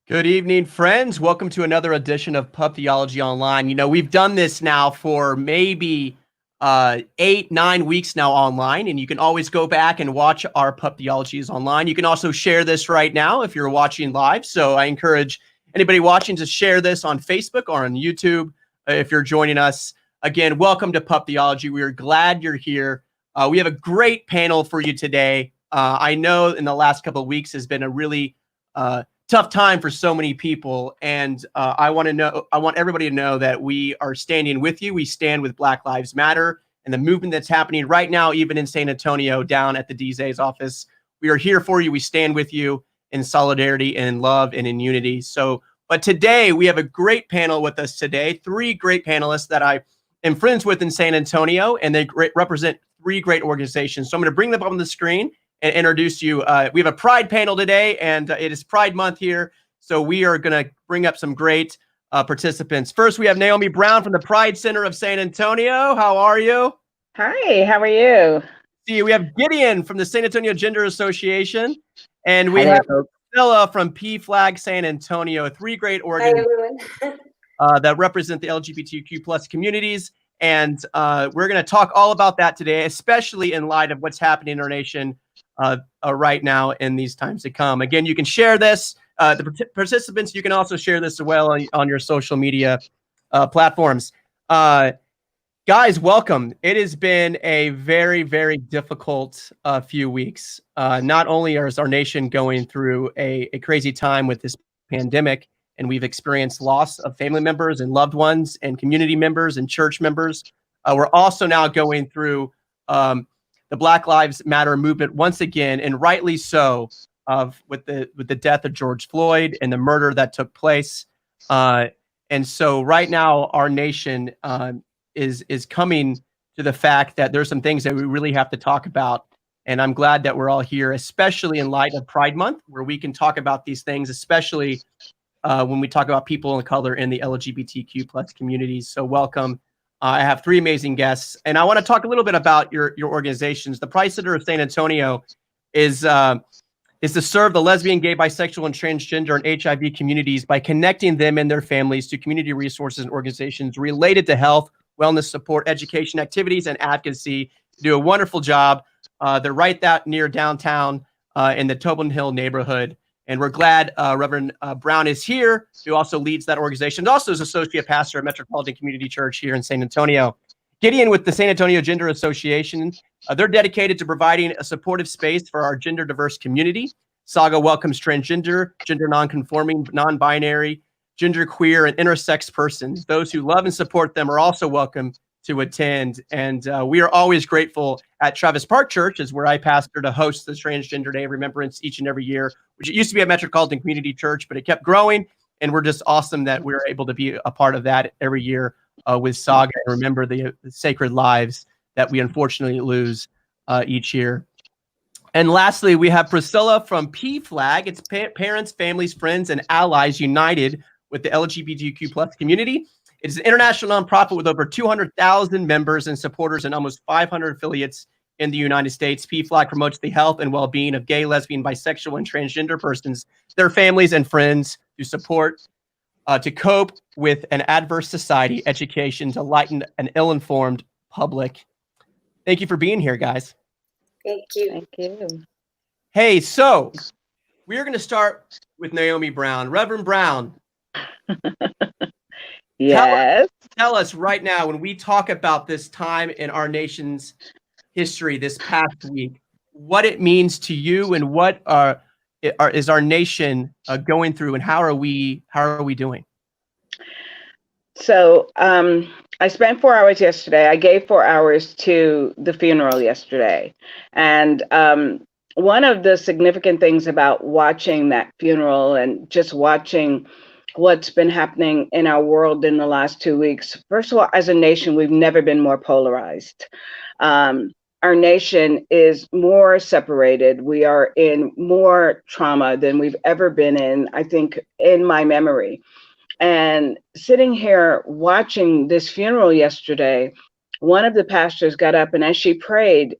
Good evening, friends. Welcome to another edition of Pub Theology Online. We've done this now for maybe 8-9 weeks now online, and you can always go back and watch our Pub Theologies online. You can also share this right now if you're watching live. So I encourage anybody watching to share this on Facebook or on YouTube if you're joining us. Again, welcome to Pub Theology. We are glad you're here. We have a great panel for you today. I know in the last couple of weeks has been a really tough time for so many people, and I want everybody to know that we are standing with you. We stand with Black Lives Matter and the movement that's happening right now, even in San Antonio, down at the DZA's office. We are here for you. We stand with you in solidarity and in love and in unity. But today we have a great panel with us today. 3 great panelists that I am friends with in San Antonio, and they represent 3 great organizations. So I'm going to bring them up on the screen and introduce you. We have a Pride panel today, and it is Pride Month here. So we are going to bring up some great participants. First, we have Naomi Brown from the Pride Center of San Antonio. How are you? Hi, how are you? See, we have Gideon from the San Antonio Gender Association, and we have Priscilla from PFLAG San Antonio. 3 great organizations that represent the LGBTQ plus communities. And we're going to talk all about that today, especially in light of what's happening in our nation right now in these times to come. Again, you can share this. The participants, you can also share this as well on your social media platforms. Guys, welcome. It has been a very, very difficult few weeks. Not only is our nation going through a crazy time with this pandemic, and we've experienced loss of family members and loved ones and community members and church members, we're also now going through the Black Lives Matter movement once again, and rightly so, with the death of George Floyd and the murder that took place. And so right now, our nation is coming to the fact that there's some things that we really have to talk about. And I'm glad that we're all here, especially in light of Pride Month, where we can talk about these things, especially when we talk about people of color in the LGBTQ plus communities. So welcome. I have 3 amazing guests, and I want to talk a little bit about your organizations. The Pride Center of San Antonio is to serve the lesbian, gay, bisexual, and transgender and HIV communities by connecting them and their families to community resources and organizations related to health, wellness support, education activities, and advocacy. They do a wonderful job. They're right near downtown in the Tobin Hill neighborhood. And we're glad Reverend Brown is here, who also leads that organization, and also is associate pastor at Metropolitan Community Church here in San Antonio. Gideon with the San Antonio Gender Association. They're dedicated to providing a supportive space for our gender diverse community. SAGA welcomes transgender, gender nonconforming, non-binary, genderqueer, and intersex persons. Those who love and support them are also welcome to attend. And we are always grateful at Travis Park Church, is where I pastor, to host the Transgender Day of Remembrance each and every year, which it used to be at Metropolitan Community Church, but it kept growing. And we're just awesome that we're able to be a part of that every year with SAGA and remember the sacred lives that we unfortunately lose each year. And lastly, we have Priscilla from PFLAG. It's Parents, Families, Friends, and Allies United with the LGBTQ plus community. It is an international nonprofit with over 200,000 members and supporters and almost 500 affiliates in the United States. PFLAG promotes the health and well-being of gay, lesbian, bisexual, and transgender persons, their families, and friends to support, to cope with an adverse society, education, to lighten an ill-informed public. Thank you for being here, guys. Thank you. Thank you. Hey, so we're going to start with Naomi Brown. Reverend Brown. Yes. Tell us right now, when we talk about this time in our nation's history this past week, what it means to you and what is our nation going through, and how are we doing? So I spent 4 hours yesterday. I gave 4 hours to the funeral yesterday. And one of the significant things about watching that funeral and just watching what's been happening in our world in the last 2 weeks, first of all, as a nation, we've never been more polarized. Our nation is more separated. We are in more trauma than we've ever been in, I think, in my memory. And sitting here watching this funeral yesterday, one of the pastors got up, and as she prayed,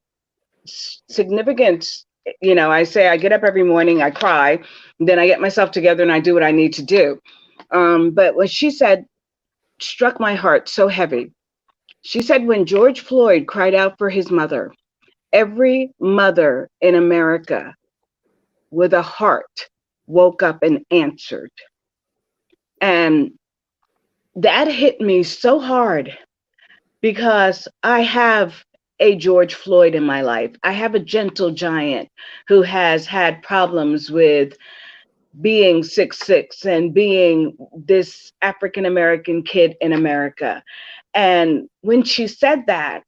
significant I say I get up every morning, I cry, then I get myself together and I do what I need to do. But what she said struck my heart so heavy. She said, when George Floyd cried out for his mother, every mother in America with a heart woke up and answered. And that hit me so hard because I have a George Floyd in my life. I have a gentle giant who has had problems with being 6'6" and being this African-American kid in America. And when she said that,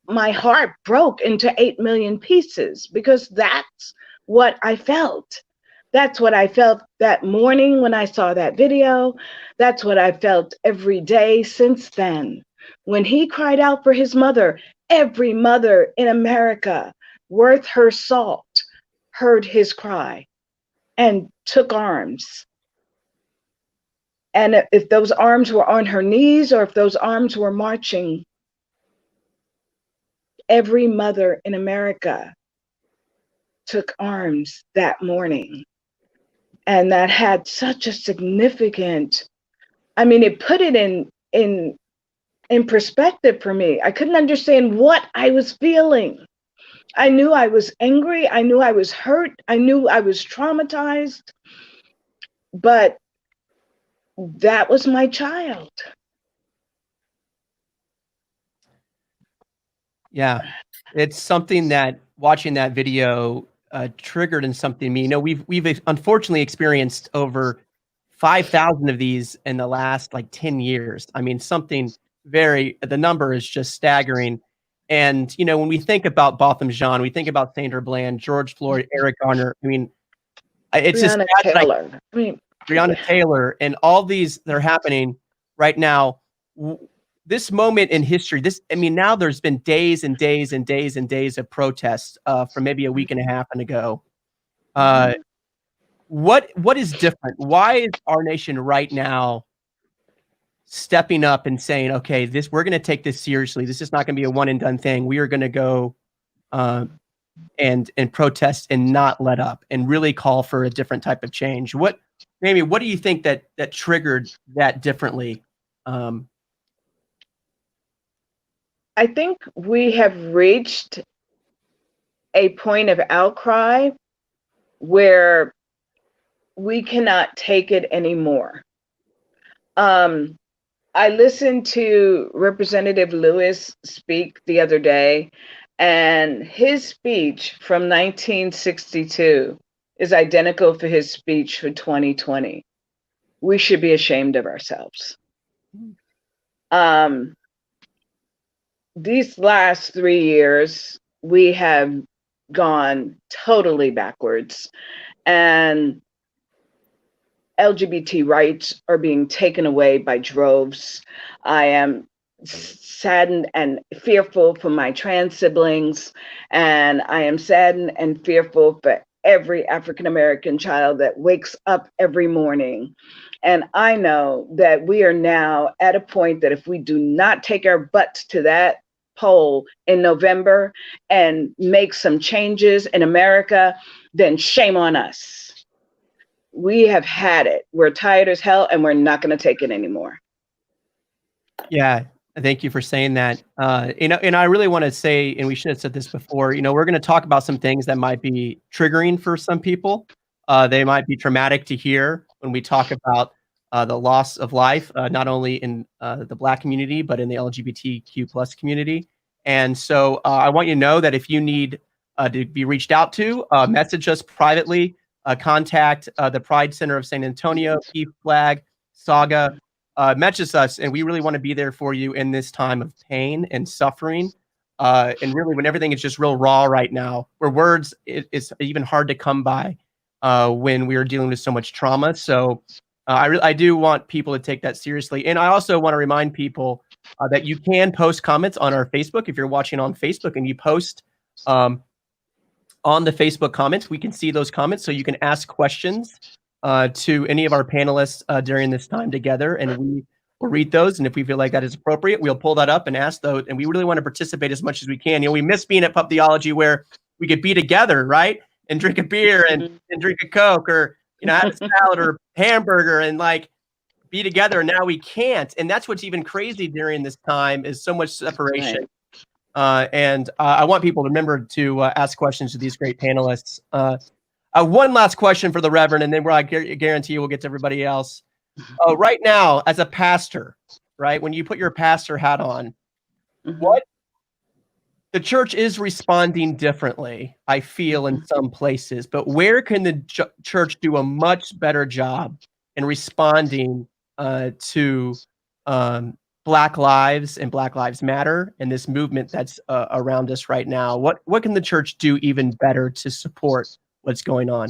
my heart broke into 8 million pieces because that's what I felt. That's what I felt that morning when I saw that video. That's what I felt every day since then. When he cried out for his mother, every mother in America worth her salt heard his cry and took arms. And if those arms were on her knees or if those arms were marching, every mother in America took arms that morning. And that had such a significant, it put it in perspective for me. I couldn't understand what I was feeling. I knew I was angry. I knew I was hurt. I knew I was traumatized. But that was my child. Yeah, it's something that watching that video triggered in something me. We've unfortunately experienced over 5,000 of these in the last 10 years. Something the number is just staggering. And, when we think about Botham Jean, we think about Sandra Bland, George Floyd, Eric Garner. It's Breonna just Taylor. Breonna Taylor, and all these that are happening right now. This moment in history, now there's been days and days and days and days of protests from maybe a week and a half ago. What is different? Why is our nation right now stepping up and saying, okay, we're going to take this seriously. This is not going to be a one and done thing. We are going to go and protest and not let up and really call for a different type of change. Naomi, what do you think that triggered that differently? I think we have reached a point of outcry where we cannot take it anymore. I listened to Representative Lewis speak the other day, and his speech from 1962 is identical for his speech for 2020. We should be ashamed of ourselves. These last 3 years, we have gone totally backwards, and LGBT rights are being taken away by droves. I am saddened and fearful for my trans siblings, and I am saddened and fearful for every African-American child that wakes up every morning. And I know that we are now at a point that if we do not take our butts to that poll in November and make some changes in America, then shame on us. We have had it. We're tired as hell, and we're not going to take it anymore. Yeah, thank you for saying that. And I really want to say, and we should have said this before, we're going to talk about some things that might be triggering for some people. They might be traumatic to hear when we talk about the loss of life, not only in the Black community, but in the LGBTQ plus community. And so I want you to know that if you need to be reached out to, message us privately, contact the Pride Center of San Antonio, PFLAG, SAGA, message us, and we really want to be there for you in this time of pain and suffering. And really when everything is just real raw right now, where words is even hard to come by when we are dealing with so much trauma. So I do want people to take that seriously. And I also want to remind people that you can post comments on our Facebook. If you're watching on Facebook and you post on the Facebook comments, we can see those comments. So you can ask questions to any of our panelists during this time together, and we will read those. And if we feel like that is appropriate, we'll pull that up and ask those. And we really want to participate as much as we can. We miss being at Pub Theology, where we could be together, right? And drink a beer and drink a Coke, or, have a salad or hamburger and like be together. And now we can't. And that's what's even crazy during this time, is so much separation. Right. I want people to remember to ask questions to these great panelists. One last question for the Reverend, and then I guarantee you we'll get to everybody else. Right now, as a pastor, right, when you put your pastor hat on, what the church is responding differently, I feel, in some places, but where can the church do a much better job in responding to Black lives and Black Lives Matter and this movement that's around us right now? What can the church do even better to support what's going on?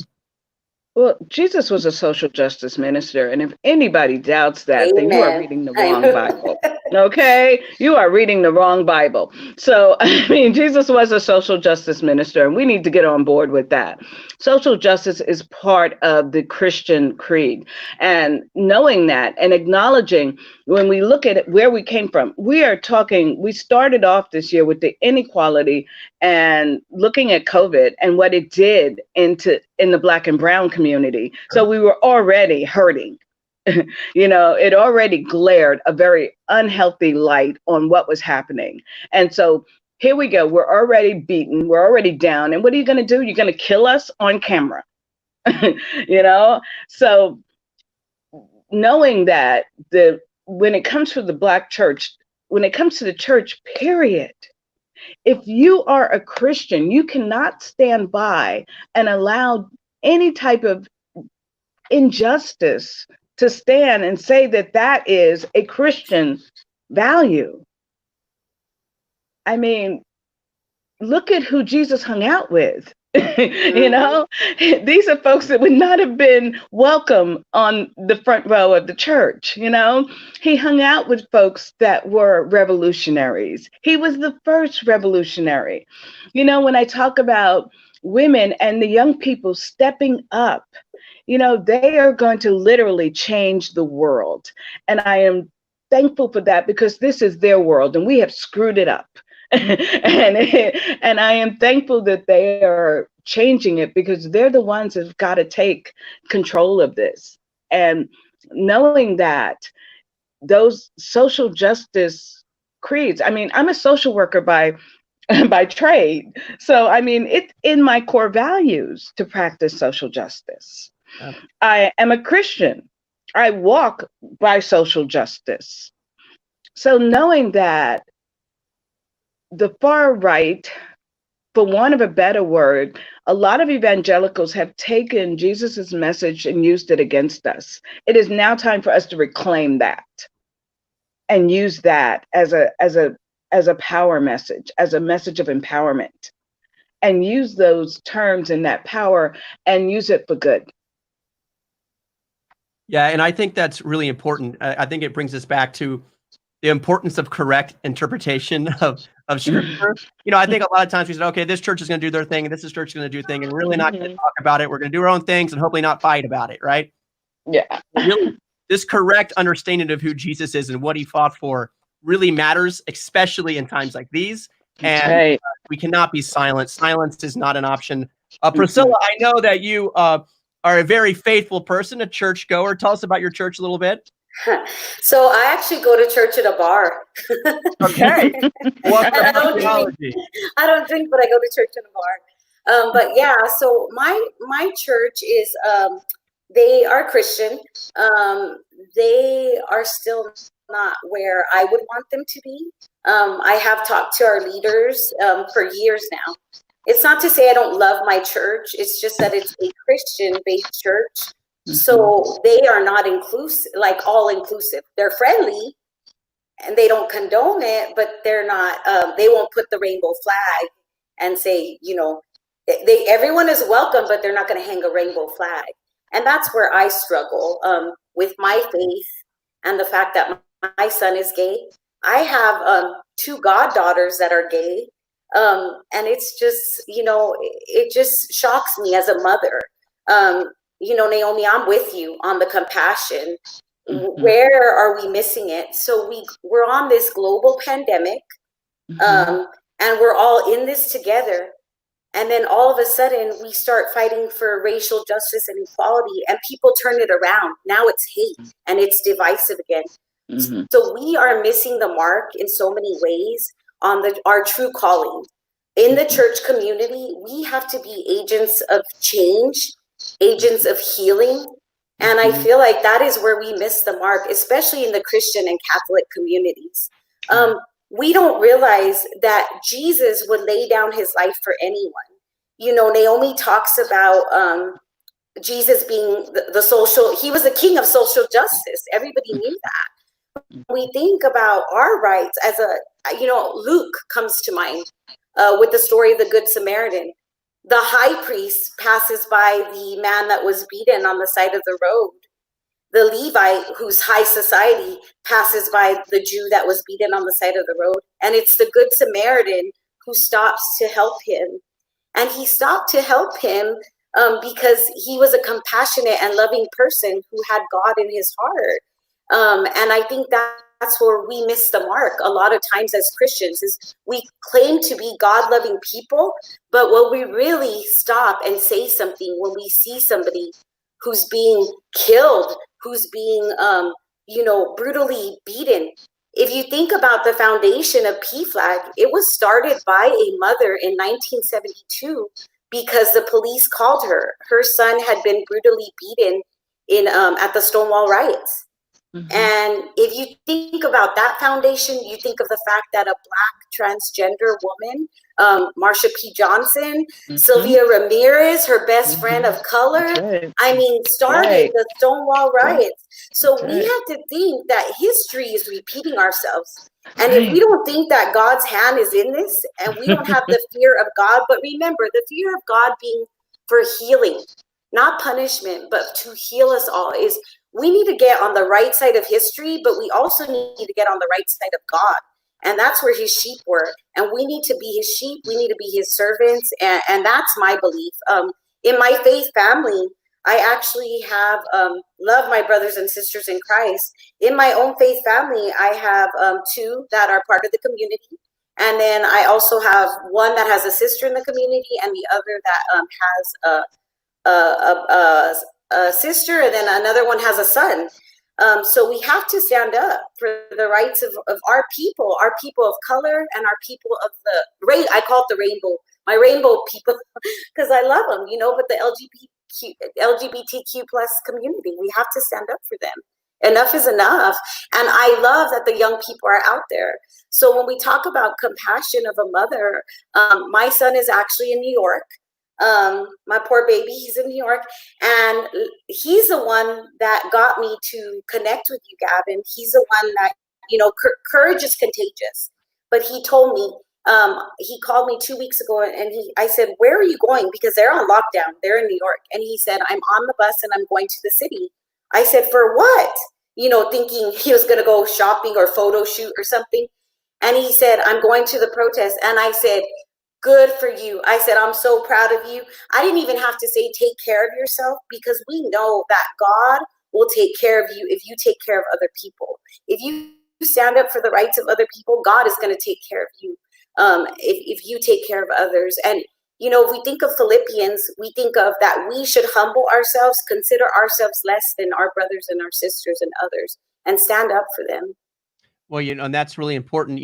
Well, Jesus was a social justice minister, and if anybody doubts that, then you are reading the wrong Bible. Okay? You are reading the wrong Bible. So, I mean, Jesus was a social justice minister, and we need to get on board with that. Social justice is part of the Christian creed. And knowing that and acknowledging, when we look at it, where we came from, we started off this year with the inequality and looking at COVID and what it did in the Black and brown community. So we were already hurting. It already glared a very unhealthy light on what was happening. And so here we go. We're already beaten. We're already down. And what are you going to do? You're going to kill us on camera. So knowing that when it comes to the Black church, when it comes to the church, period, if you are a Christian, you cannot stand by and allow any type of injustice to stand and say that that is a Christian value. I mean, look at who Jesus hung out with. These are folks that would not have been welcome on the front row of the church. He hung out with folks that were revolutionaries. He was the first revolutionary. When I talk about women and the young people stepping up, they are going to literally change the world. And I am thankful for that, because this is their world and we have screwed it up. and I am thankful that they are changing it, because they're the ones that've got to take control of this. And knowing that those social justice creeds, I mean, I'm a social worker by trade. So, I mean, it's in my core values to practice social justice. Yeah. I am a Christian. I walk by social justice. So knowing that the far right, for want of a better word, a lot of evangelicals have taken Jesus's message and used it against us. It is now time for us to reclaim that and use that as a power message, as a message of empowerment, and use those terms and that power and use it for good. Yeah, and I think that's really important. I think it brings us back to the importance of correct interpretation of scripture. I think a lot of times we said, okay, this church is going to do their thing, and this church is going to do their thing, and we're really not going to talk about it. We're going to do our own things and hopefully not fight about it, right? Yeah. Really, this correct understanding of who Jesus is and what he fought for really matters, especially in times like these. And we cannot be silent. Silence is not an option. Priscilla, I know that you are a very faithful person, a churchgoer. Tell us about your church a little bit. So I actually go to church at a bar. Okay. I don't drink, but I go to church at a bar. But yeah, so my church is, they are Christian. They are still not where I would want them to be. I have talked to our leaders for years now. It's not to say I don't love my church. It's just that it's a Christian-based church. So they are not inclusive, like all inclusive. They're friendly and they don't condone it, but they're not, they won't put the rainbow flag and say, everyone is welcome, but they're not going to hang a rainbow flag. And that's where I struggle with my faith and the fact that my son is gay. I have 2 goddaughters that are gay. And it's just, it just shocks me as a mother. Naomi, I'm with you on the compassion. Where are we missing it? So we're on this global pandemic, and we're all in this together. And then all of a sudden we start fighting for racial justice and equality, and people turn it around. Now it's hate and it's divisive again. Mm-hmm. So we are missing the mark in so many ways on our true calling. In the church community, we have to be agents of change, agents of healing. And I feel like that is where we miss the mark, especially in the Christian and Catholic communities. We don't realize that Jesus would lay down his life for anyone. You know, Naomi talks about Jesus being the social, he was the king of social justice. Everybody knew that. We think about our rights as Luke comes to mind with the story of the Good Samaritan. The high priest passes by the man that was beaten on the side of the road. The Levite, who's high society, passes by the Jew that was beaten on the side of the road. And it's the Good Samaritan who stops to help him. And he stopped to help him because he was a compassionate and loving person who had God in his heart. And I think that's where we miss the mark a lot of times as Christians, is we claim to be God-loving people, but when we really stop and say something, when we see somebody who's being killed, who's being, brutally beaten. If you think about the foundation of PFLAG, it was started by a mother in 1972 because the police called her. Her son had been brutally beaten at the Stonewall riots. Mm-hmm. And if you think about that foundation, you think of the fact that a Black transgender woman, Marsha P. Johnson, Sylvia Ramirez, her best friend of color, started the Stonewall riots. So we have to think that history is repeating ourselves. And if we don't think that God's hand is in this, and we don't have the fear of God, but remember, the fear of God being for healing, not punishment, but to heal us all, is we need to get on the right side of history, but we also need to get on the right side of God. And that's where his sheep were. And we need to be his sheep. We need to be his servants. And that's my belief. In my faith family, I actually have love my brothers and sisters in Christ. In my own faith family, I have two that are part of the community. And then I also have one that has a sister in the community, and the other that has a sister, and then another one has a son. So we have to stand up for the rights of our people of color, and our people of the I call it the rainbow, my rainbow people, because I love them, but the LGBTQ plus community, we have to stand up for them. Enough is enough. And I love that the young people are out there. So when we talk about compassion of a mother, my son is actually in New York. My poor baby, he's in New York, and he's the one that got me to connect with you, Gavin. He's the one that, courage is contagious. But he told me, he called me 2 weeks ago, and I said, where are you going? Because they're on lockdown. They're in New York. And he said, I'm on the bus and I'm going to the city. I said, for what? Thinking he was going to go shopping or photo shoot or something. And he said, I'm going to the protest. And I said, good for you. I said, I'm so proud of you. I didn't even have to say, take care of yourself, because we know that God will take care of you if you take care of other people. If you stand up for the rights of other people, God is going to take care of you if you take care of others. And, if we think of Philippians, we think of that we should humble ourselves, consider ourselves less than our brothers and our sisters and others, and stand up for them. Well, and that's really important.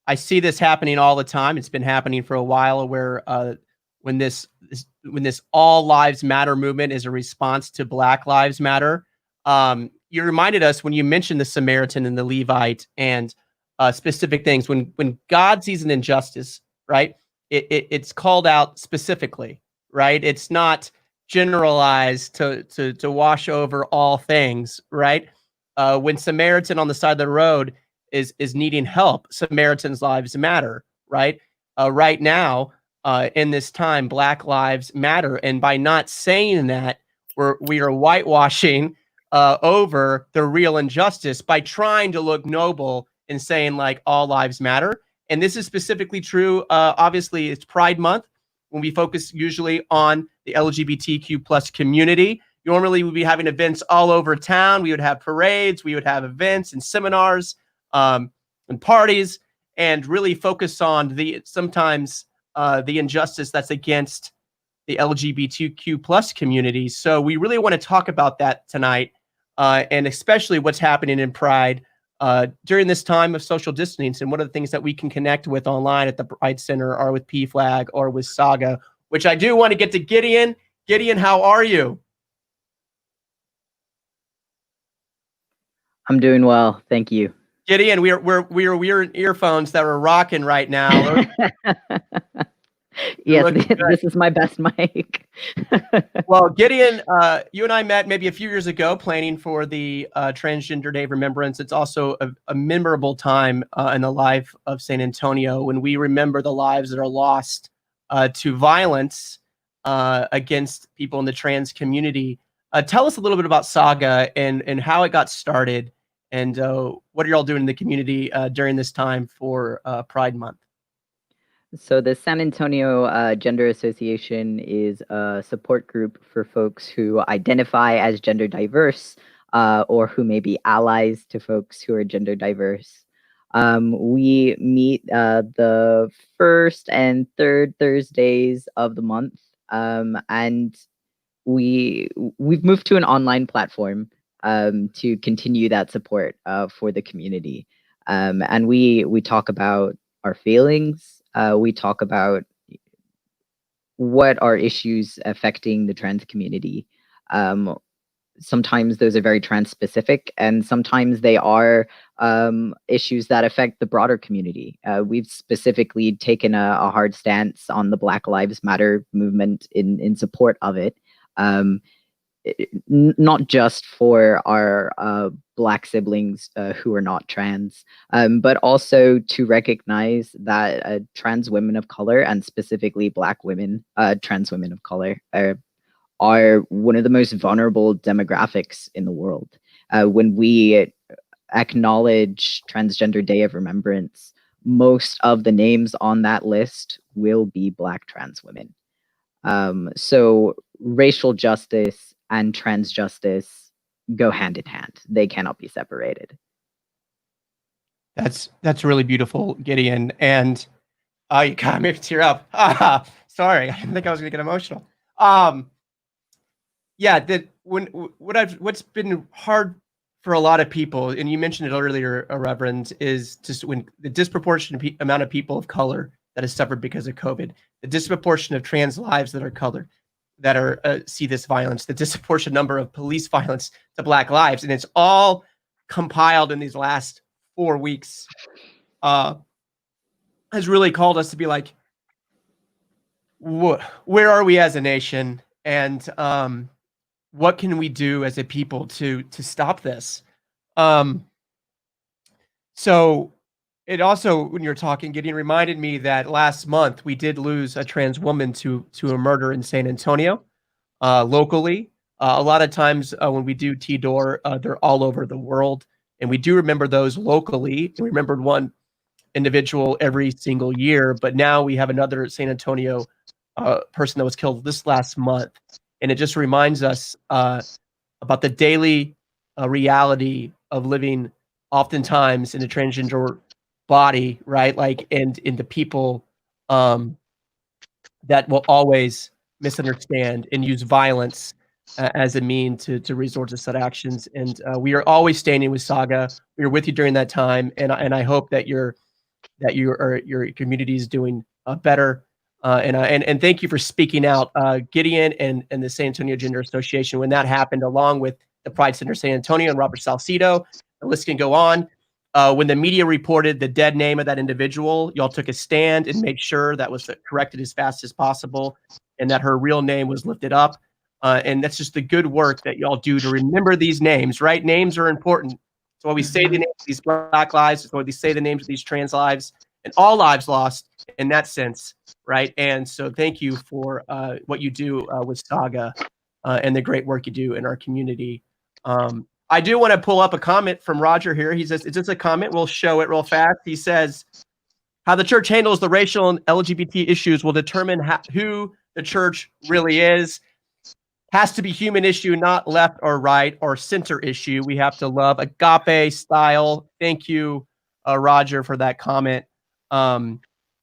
I see this happening all the time. It's been happening for a while, where when this All Lives Matter movement is a response to Black Lives Matter. You reminded us when you mentioned the Samaritan and the Levite and specific things. When God sees an injustice, right, it's called out specifically, right? It's not generalized to wash over all things, right? When Samaritan on the side of the road is needing help, Samaritans' lives matter, right? Right now, in this time, Black lives matter. And by not saying that, we are whitewashing over the real injustice by trying to look noble and saying like all lives matter. And this is specifically true. Obviously, it's Pride Month, when we focus usually on the LGBTQ plus community. Normally, we'd be having events all over town. We would have parades, we would have events and seminars and parties, and really focus on the sometimes the injustice that's against the LGBTQ plus community. So we really want to talk about that tonight, and especially what's happening in Pride during this time of social distancing, and what are the things that we can connect with online at the Pride Center or with PFLAG or with SAGA, which I do want to get to Gideon. Gideon, how are you? I'm doing well, thank you. Gideon, we're in earphones that are rocking right now. Yes, this is my best mic. Well, Gideon, you and I met maybe a few years ago planning for the Transgender Day of Remembrance. It's also a memorable time in the life of San Antonio when we remember the lives that are lost to violence against people in the trans community. Tell us a little bit about SAGA and how it got started, and what are y'all doing in the community during this time for Pride Month? So the San Antonio Gender Association is a support group for folks who identify as gender diverse or who may be allies to folks who are gender diverse. We meet the first and third Thursdays of the month, and we've moved to an online platform to continue that support for the community. And we talk about our feelings. We talk about what are issues affecting the trans community. Sometimes those are very trans specific, and sometimes they are issues that affect the broader community. We've specifically taken a hard stance on the Black Lives Matter movement in support of it. Not just for our Black siblings who are not trans, but also to recognize that trans women of color, and specifically Black women, trans women of color, are one of the most vulnerable demographics in the world. When we acknowledge Transgender Day of Remembrance, most of the names on that list will be Black trans women. So racial justice and trans justice go hand in hand. They cannot be separated. That's really beautiful, Gideon. And you got me to tear up. Sorry, I didn't think I was going to get emotional. Yeah, what's been hard for a lot of people, and you mentioned it earlier, Reverend, is just when the disproportionate amount of people of color that has suffered because of COVID, the disproportion of trans lives that are colored, that are see this violence, the disproportionate number of police violence to Black lives, and it's all compiled in these last 4 weeks, has really called us to be like, where are we as a nation, and what can we do as a people to stop this? So it also, when you're talking, Gideon, reminded me that last month we did lose a trans woman to a murder in San Antonio, locally. A lot of times when we do T-Door, they're all over the world, and we do remember those locally. We remembered one individual every single year, but now we have another San Antonio person that was killed this last month, and it just reminds us about the daily reality of living oftentimes in a transgender body, right? Like, and in the people that will always misunderstand and use violence as a mean to resort to such actions. And we are always standing with SAGA. We are with you during that time, and I hope that your community is doing better. And thank you for speaking out, Gideon and the San Antonio Gender Association, when that happened, along with the Pride Center San Antonio and Robert Salcido. The list can go on. When the media reported the dead name of that individual, y'all took a stand and made sure that was corrected as fast as possible, and that her real name was lifted up. And that's just the good work that y'all do to remember these names, right? Names are important. That's why we say the names of these Black lives. That's why we say the names of these trans lives, and all lives lost in that sense, right? And so thank you for what you do with SAGA and the great work you do in our community. I do want to pull up a comment from Roger here. He says, it's just a comment. We'll show it real fast. He says, how the church handles the racial and LGBT issues will determine who the church really is. Has to be human issue, not left or right or center issue. We have to love agape style. Thank you, Roger, for that comment.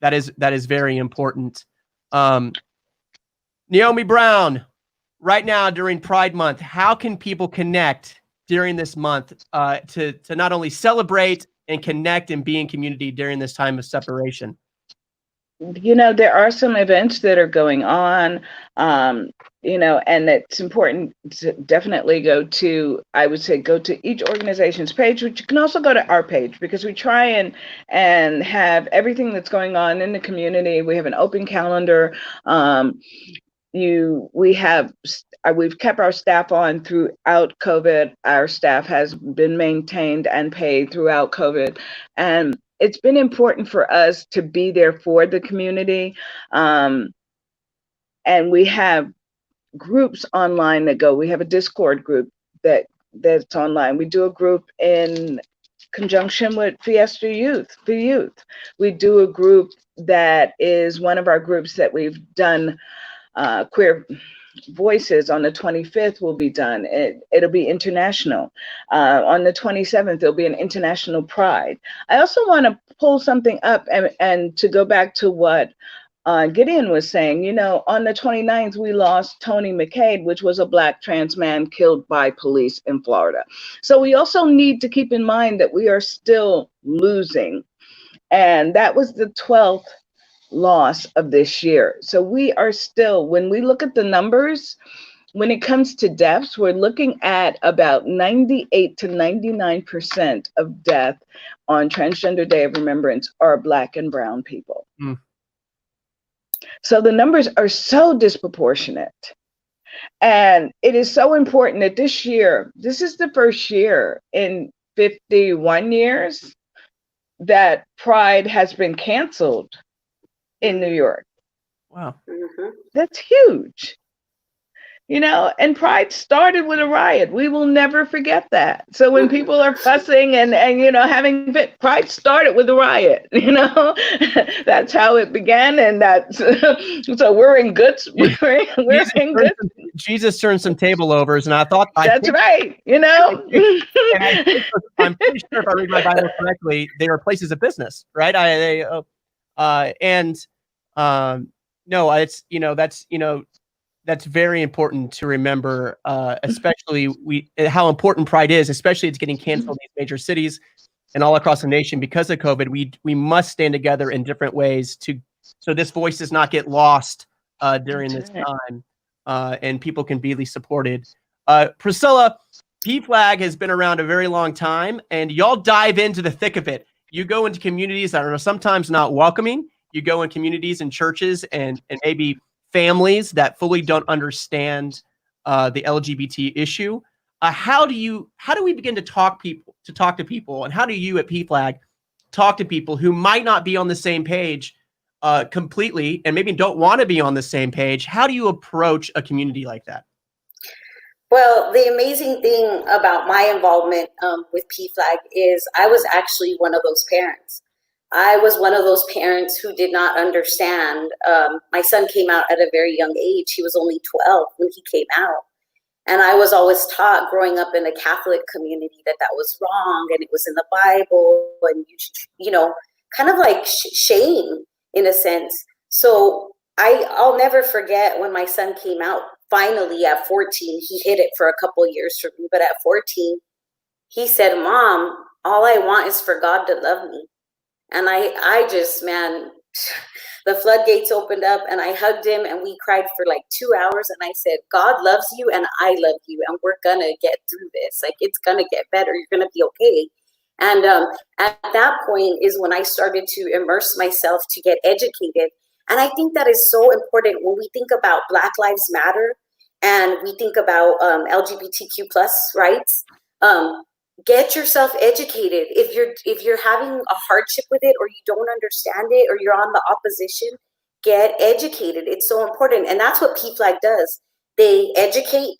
that is very important. Naomi Brown, right now during Pride Month, how can people connect during this month to not only celebrate and connect and be in community during this time of separation? You know, there are some events that are going on, you know, and it's important to definitely go to, I would say, go to each organization's page, but you can also go to our page, because we try and have everything that's going on in the community. We have an open calendar. We've kept our staff on throughout COVID. Our staff has been maintained and paid throughout COVID. And it's been important for us to be there for the community. And we have groups online that go. We have a Discord group that's online. We do a group in conjunction with Fiesta Youth, for youth. We do a group that is one of our groups that we've done, Queer Voices. On the 25th will be done. It'll be international. On the 27th, it'll be an international Pride. I also want to pull something up and to go back to what Gideon was saying. You know, on the 29th, we lost Tony McCade, which was a Black trans man killed by police in Florida. So we also need to keep in mind that we are still losing. And that was the 12th loss of this year. So we are still, when we look at the numbers, when it comes to deaths, we're looking at about 98 to 99% of death on Transgender Day of Remembrance are Black and brown people. Mm. So the numbers are so disproportionate. And it is so important that this year, this is the first year in 51 years that Pride has been canceled in New York. Wow. Mm-hmm. That's huge. You know, and Pride started with a riot. We will never forget that. So when people are fussing and you know, having Pride started with a riot, you know, that's how it began. And that's, so we're in good, we're in good. Jesus turned some table overs, and I thought, that's right, you know. I'm pretty sure if I read my Bible correctly, they were places of business, right? No, it's, you know, that's very important to remember, especially how important Pride is, especially it's getting canceled in these major cities and all across the nation because of COVID. We must stand together in different ways so this voice does not get lost during this time, and people can be supported. Priscilla, PFLAG has been around a very long time, and y'all dive into the thick of it. You go into communities that are sometimes not welcoming. You go in communities and churches and maybe families that fully don't understand the LGBT issue. How do we begin to talk to people, and how do you at PFLAG talk to people who might not be on the same page completely, and maybe don't want to be on the same page? How do you approach a community like that? Well, the amazing thing about my involvement with PFLAG is I was actually one of those parents. I was one of those parents who did not understand. My son came out at a very young age. He was only 12 when he came out. And I was always taught growing up in a Catholic community that was wrong, and it was in the Bible, and you know, kind of like shame in a sense. So I'll never forget when my son came out. Finally, at 14, he hid it for a couple of years from me. But at 14, he said, "Mom, all I want is for God to love me." And I just, man, the floodgates opened up, and I hugged him, and we cried for like 2 hours. And I said, "God loves you, and I love you, and we're going to get through this. Like, it's going to get better. You're going to be okay." And at that point is when I started to immerse myself to get educated. And I think that is so important when we think about Black Lives Matter and we think about LGBTQ plus rights. Get yourself educated. If you're having a hardship with it, or you don't understand it, or you're on the opposition, get educated. It's so important. And that's what PFLAG does. They educate,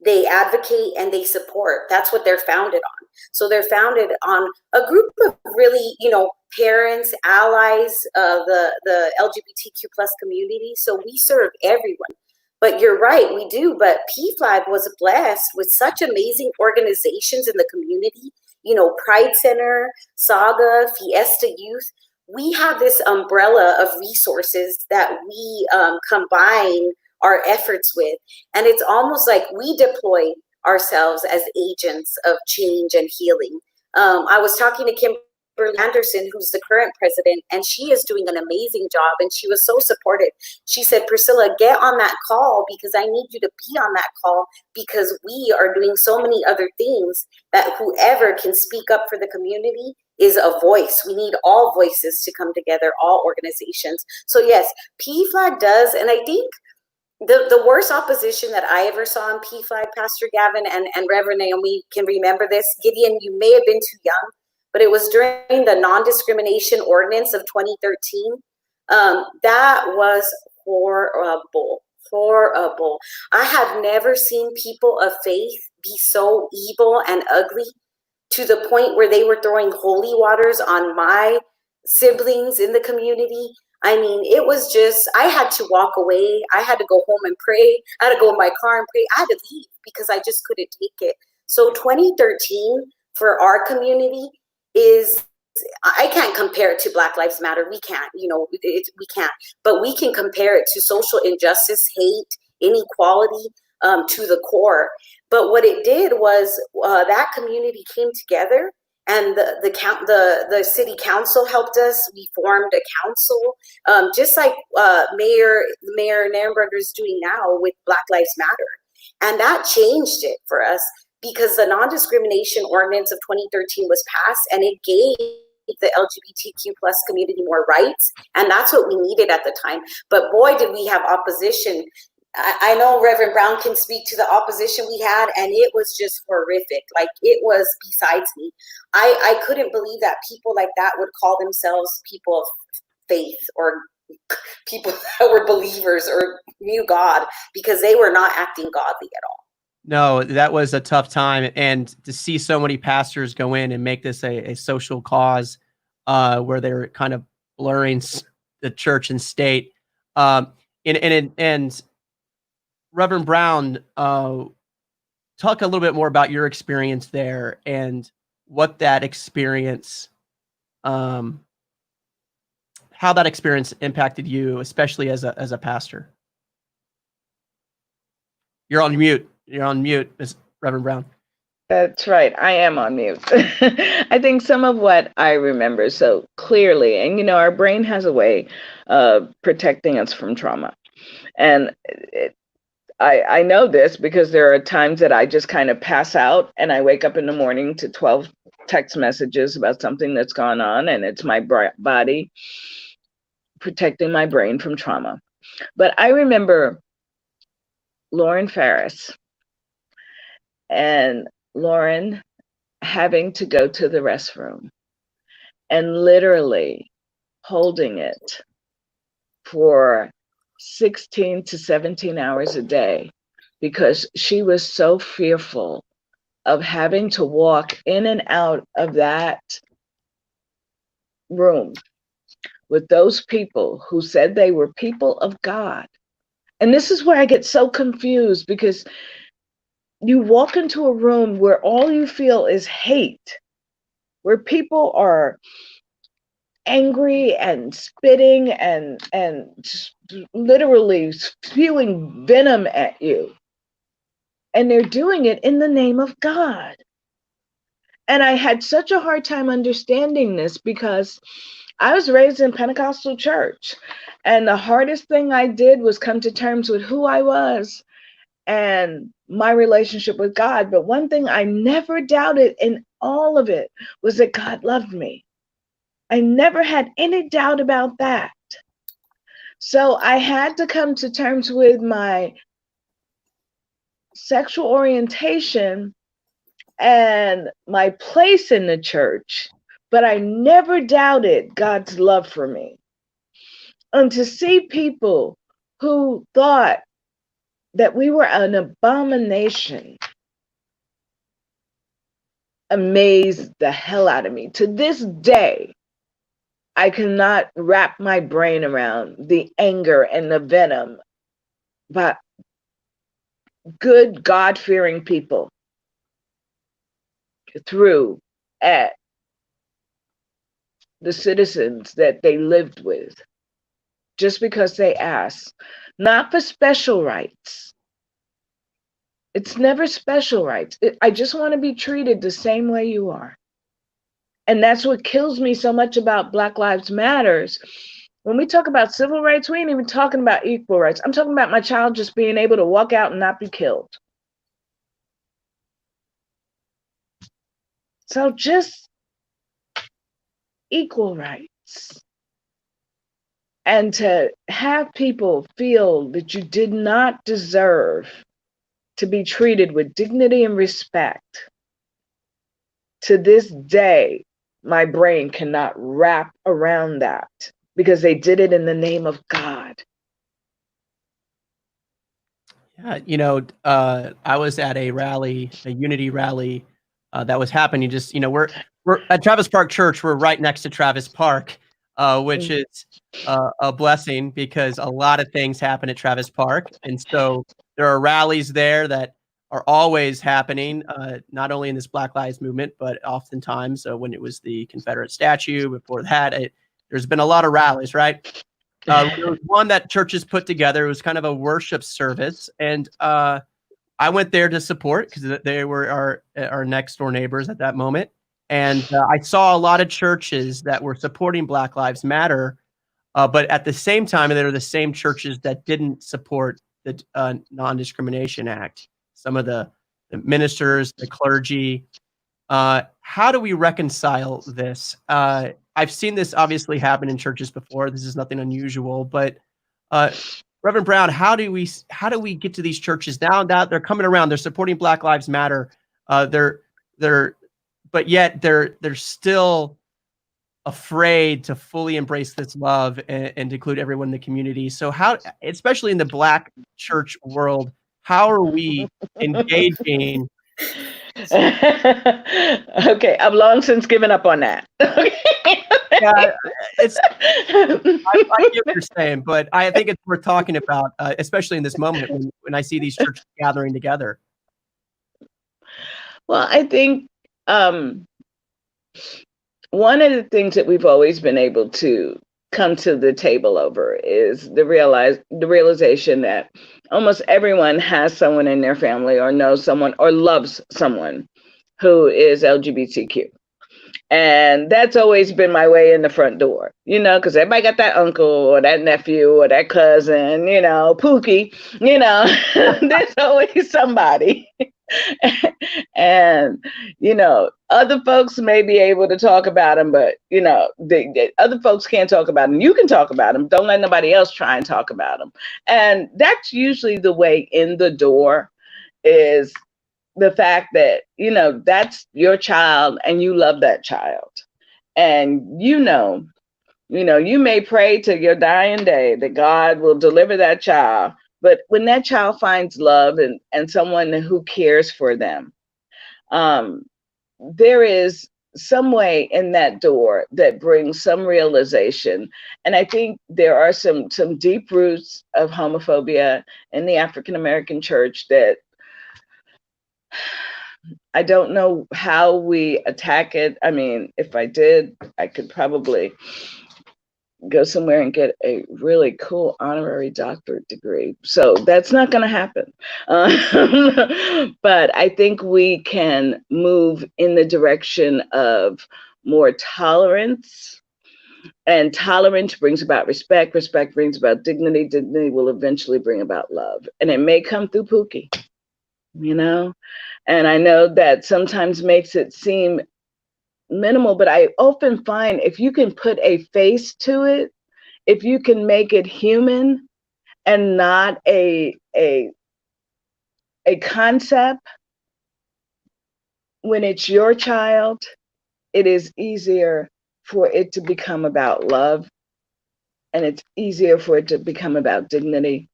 they advocate, and they support. That's what they're founded on. So they're founded on a group of really, you know, parents, allies, the LGBTQ plus community. So we serve everyone. But you're right, we do. But PFLAG was blessed with such amazing organizations in the community. You know, Pride Center, SAGA, Fiesta Youth. we have this umbrella of resources that we combine our efforts with. And it's almost like we deploy ourselves as agents of change and healing. I was talking to Kimberly Anderson, who's the current president, and she is doing an amazing job, and she was so supportive. She said, Priscilla, get on that call, because I need you to be on that call, because we are doing so many other things that whoever can speak up for the community is a voice. We need all voices to come together, all organizations. So yes, PFLAG does, and I think the worst opposition that I ever saw in PFLAG, Pastor Gavin and Reverend Naomi can remember this. Gideon, you may have been too young, but it was during the non-discrimination ordinance of 2013. That was horrible, horrible. I have never seen people of faith be so evil and ugly to the point where they were throwing holy waters on my siblings in the community. I mean, it was just, I had to walk away. I had to go home and pray. I had to go in my car and pray. I had to leave because I just couldn't take it. So 2013 for our community is, I can't compare it to Black Lives Matter. We can't, we can't, but we can compare it to social injustice, hate, inequality, to the core. But what it did was that community came together, and the city council helped us. We formed a council, just like Mayor Narenberger is doing now with Black Lives Matter. And that changed it for us, because the non-discrimination ordinance of 2013 was passed, and it gave the LGBTQ plus community more rights. And that's what we needed at the time. But boy, did we have opposition. I know Reverend Brown can speak to the opposition we had, and it was just horrific. Like, it was besides me. I couldn't believe that people like that would call themselves people of faith, or people that were believers or knew God, because they were not acting godly at all. No, that was a tough time. And to see so many pastors go in and make this a social cause, where they're kind of blurring the church and state. And Reverend Brown, talk a little bit more about your experience there and what that experience, how that experience impacted you, especially as a pastor. You're on mute. You're on mute, Ms. Reverend Brown. That's right. I am on mute. I think some of what I remember so clearly, and our brain has a way of protecting us from trauma. And I know this because there are times that I just kind of pass out, and I wake up in the morning to 12 text messages about something that's gone on, and it's my body protecting my brain from trauma. But I remember Lauren Ferris and Lauren having to go to the restroom and literally holding it for 16 to 17 hours a day, because she was so fearful of having to walk in and out of that room with those people who said they were people of God. And this is where I get so confused, because you walk into a room where all you feel is hate, where people are angry and spitting and literally spewing venom at you. And they're doing it in the name of God. And I had such a hard time understanding this, because I was raised in Pentecostal church. And the hardest thing I did was come to terms with who I was and my relationship with God. But one thing I never doubted in all of it was that God loved me. I never had any doubt about that. So I had to come to terms with my sexual orientation and my place in the church, but I never doubted God's love for me. And to see people who thought that we were an abomination amazed the hell out of me. To this day, I cannot wrap my brain around the anger and the venom, but good God-fearing people threw at the citizens that they lived with just because they asked, not for special rights. It's never special rights. I just want to be treated the same way you are. And that's what kills me so much about Black Lives Matters. When we talk about civil rights, we ain't even talking about equal rights. I'm talking about my child just being able to walk out and not be killed. So just equal rights. And to have people feel that you did not deserve to be treated with dignity and respect. To this day, my brain cannot wrap around that because they did it in the name of God. Yeah, I was at a rally, a unity rally that was happening. Just, we're at Travis Park Church. We're right next to Travis Park, which is a blessing because a lot of things happen at Travis Park. And so there are rallies there that are always happening, not only in this Black Lives movement, but oftentimes when it was the Confederate statue, before that, there's been a lot of rallies, right? There was one that churches put together. It was kind of a worship service. And I went there to support because they were our next door neighbors at that moment. And I saw a lot of churches that were supporting Black Lives Matter. But at the same time, they were the same churches that didn't support the Non-Discrimination Act. Some of the ministers, the clergy. How do we reconcile this? I've seen this obviously happen in churches before. This is nothing unusual, but Reverend Brown, how do we get to these churches now that they're coming around? They're supporting Black Lives Matter. But yet they're still afraid to fully embrace this love and include everyone in the community. So how, especially in the Black church world, how are we engaging? Okay, I've long since given up on that. Yeah, I get what you're saying, but I think it's worth talking about, especially in this moment when I see these churches gathering together. Well, I think one of the things that we've always been able to come to the table over is the realization that almost everyone has someone in their family or knows someone or loves someone who is LGBTQ. And that's always been my way in the front door, because everybody got that uncle or that nephew or that cousin, Pookie, there's always somebody. And, other folks may be able to talk about them, but, other folks can't talk about them. You can talk about them. Don't let nobody else try and talk about them. And that's usually the way in the door, is the fact that, that's your child and you love that child. And, you may pray to your dying day that God will deliver that child. But when that child finds love and someone who cares for them, there is some way in that door that brings some realization. And I think there are some deep roots of homophobia in the African-American church that I don't know how we attack it. I mean, if I did, I could probably go somewhere and get a really cool honorary doctorate degree. So that's not going to happen. But I think we can move in the direction of more tolerance. And tolerance brings about respect. Respect brings about dignity. Dignity will eventually bring about love. And it may come through Pookie, And I know that sometimes makes it seem minimal, but I often find if you can put a face to it, if you can make it human and not a concept, when it's your child, it is easier for it to become about love, and it's easier for it to become about dignity,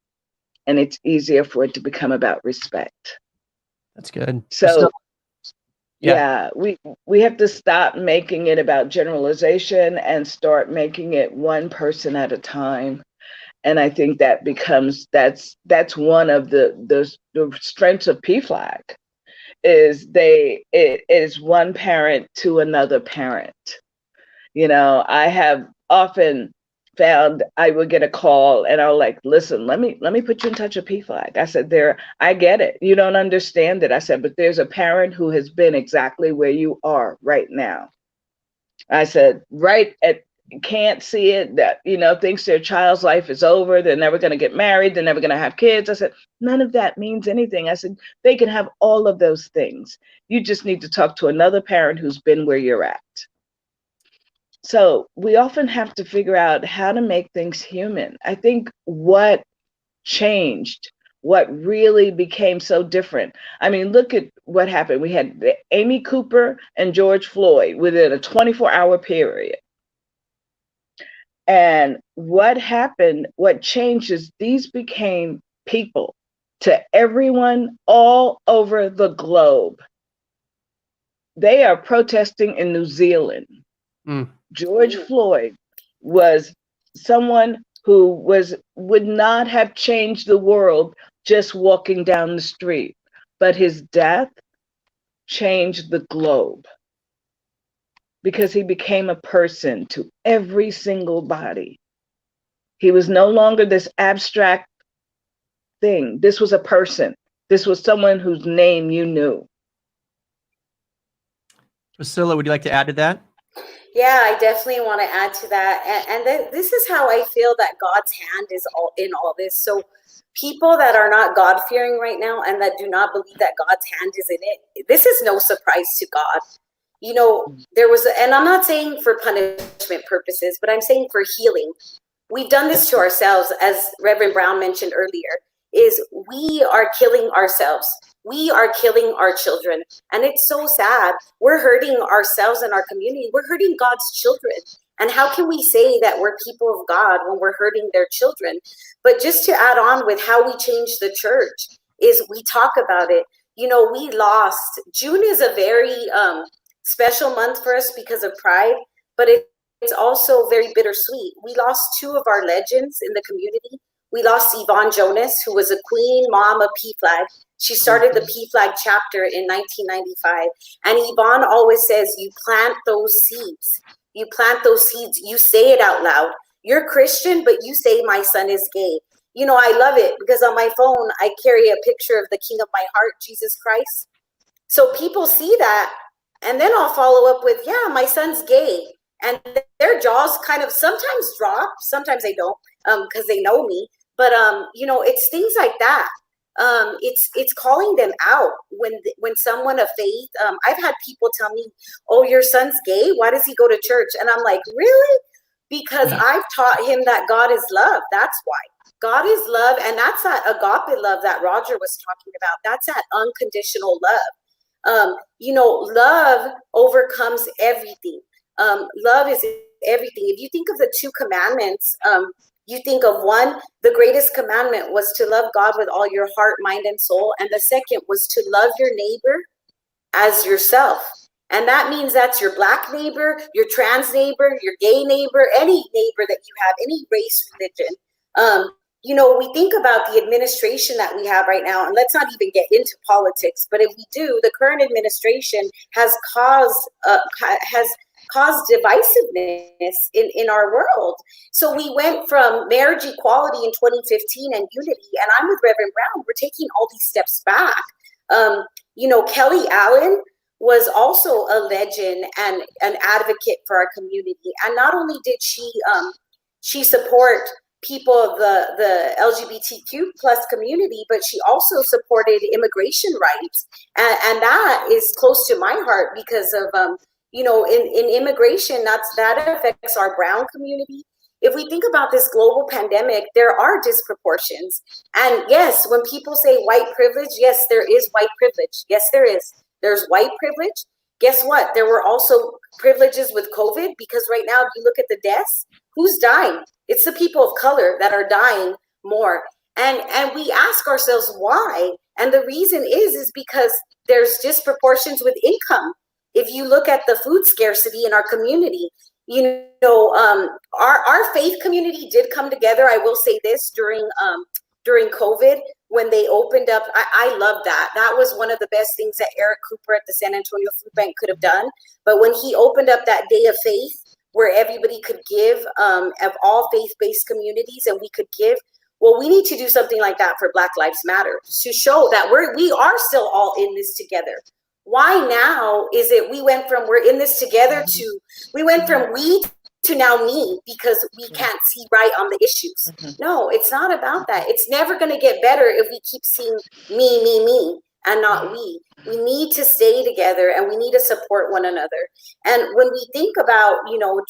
and it's easier for it to become about respect. That's good. So yeah, we have to stop making it about generalization and start making it one person at a time. And I think that that's one of the strengths of PFLAG, is it is one parent to another parent. You know, I have often found I would get a call and I'll like, listen, let me put you in touch with PFLAG. I said, I get it. You don't understand it. I said, but there's a parent who has been exactly where you are right now. I said, can't see it, that, you know, thinks their child's life is over. They're never going to get married. They're never going to have kids. I said, none of that means anything. I said, they can have all of those things. You just need to talk to another parent who's been where you're at. So we often have to figure out how to make things human. I think what changed, what really became so different. I mean, look at what happened. We had Amy Cooper and George Floyd within a 24-hour period. And what happened, what changed is these became people to everyone all over the globe. They are protesting in New Zealand. George Floyd was someone who would not have changed the world just walking down the street, but his death changed the globe because he became a person to every single body. He was no longer this abstract thing. This was a person. This was someone whose name you knew. Priscilla, would you like to add to that? Yeah, I definitely want to add to that. And this is how I feel that God's hand is in all this. So people that are not God-fearing right now and that do not believe that God's hand is in it, this is no surprise to God. You know, and I'm not saying for punishment purposes, but I'm saying for healing. We've done this to ourselves, as Reverend Brown mentioned earlier, is we are killing ourselves. We are killing our children. And it's so sad. We're hurting ourselves and our community. We're hurting God's children. And how can we say that we're people of God when we're hurting their children? But just to add on with how we change the church is we talk about it. You know, we lost. June is a very special month for us because of Pride, but it's also very bittersweet. We lost two of our legends in the community. We lost Yvonne Jonas, who was a queen mom of PFLAG. She started the PFLAG chapter in 1995. And Yvonne always says, you plant those seeds. You plant those seeds. You say it out loud. You're Christian, but you say my son is gay. You know, I love it because on my phone, I carry a picture of the King of my heart, Jesus Christ. So people see that. And then I'll follow up with, yeah, my son's gay. And their jaws kind of sometimes drop. Sometimes they don't because they know me. But, you know, it's things like that. It's calling them out when someone of faith, I've had people tell me, oh, your son's gay. Why does he go to church? And I'm like, really? Because I've taught him that God is love. That's why. God is love. And that's that agape love that Roger was talking about. That's that unconditional love. You know, love overcomes everything. Love is everything. If you think of the two commandments, you think of one, the greatest commandment was to love God with all your heart, mind, and soul. And the second was to love your neighbor as yourself. And that means that's your Black neighbor, your trans neighbor, your gay neighbor, any neighbor that you have, any race, religion. You know, we think about the administration that we have right now, and let's not even get into politics, but if we do, the current administration has caused divisiveness in our world. So we went from marriage equality in 2015 and unity, and I'm with Reverend Brown, we're taking all these steps back. You know, Kelly Allen was also a legend and an advocate for our community. And not only did she support people of the LGBTQ plus community, but she also supported immigration rights. And that is close to my heart because of, you know, in immigration, that affects our brown community. If we think about this global pandemic, there are disproportions. And yes, when people say white privilege, yes, there is white privilege. Yes, there is. There's white privilege. Guess what? There were also privileges with COVID, because right now, if you look at the deaths, who's dying? It's the people of color that are dying more. And we ask ourselves why. And the reason is because there's disproportions with income. If you look at the food scarcity in our community, you know, our faith community did come together. I will say this during COVID, when they opened up, I love that. That was one of the best things that Eric Cooper at the San Antonio Food Bank could have done. But when he opened up that day of faith, where everybody could give, of all faith-based communities, and we could give. Well, we need to do something like that for Black Lives Matter to show that we are still all in this together. Why now is it we went from we're in this together to we went from we to now me because we can't see right on the issues. No, it's not about that. It's never going to get better if we keep seeing me, and not we. We need to stay together and we need to support one another. And when we think about,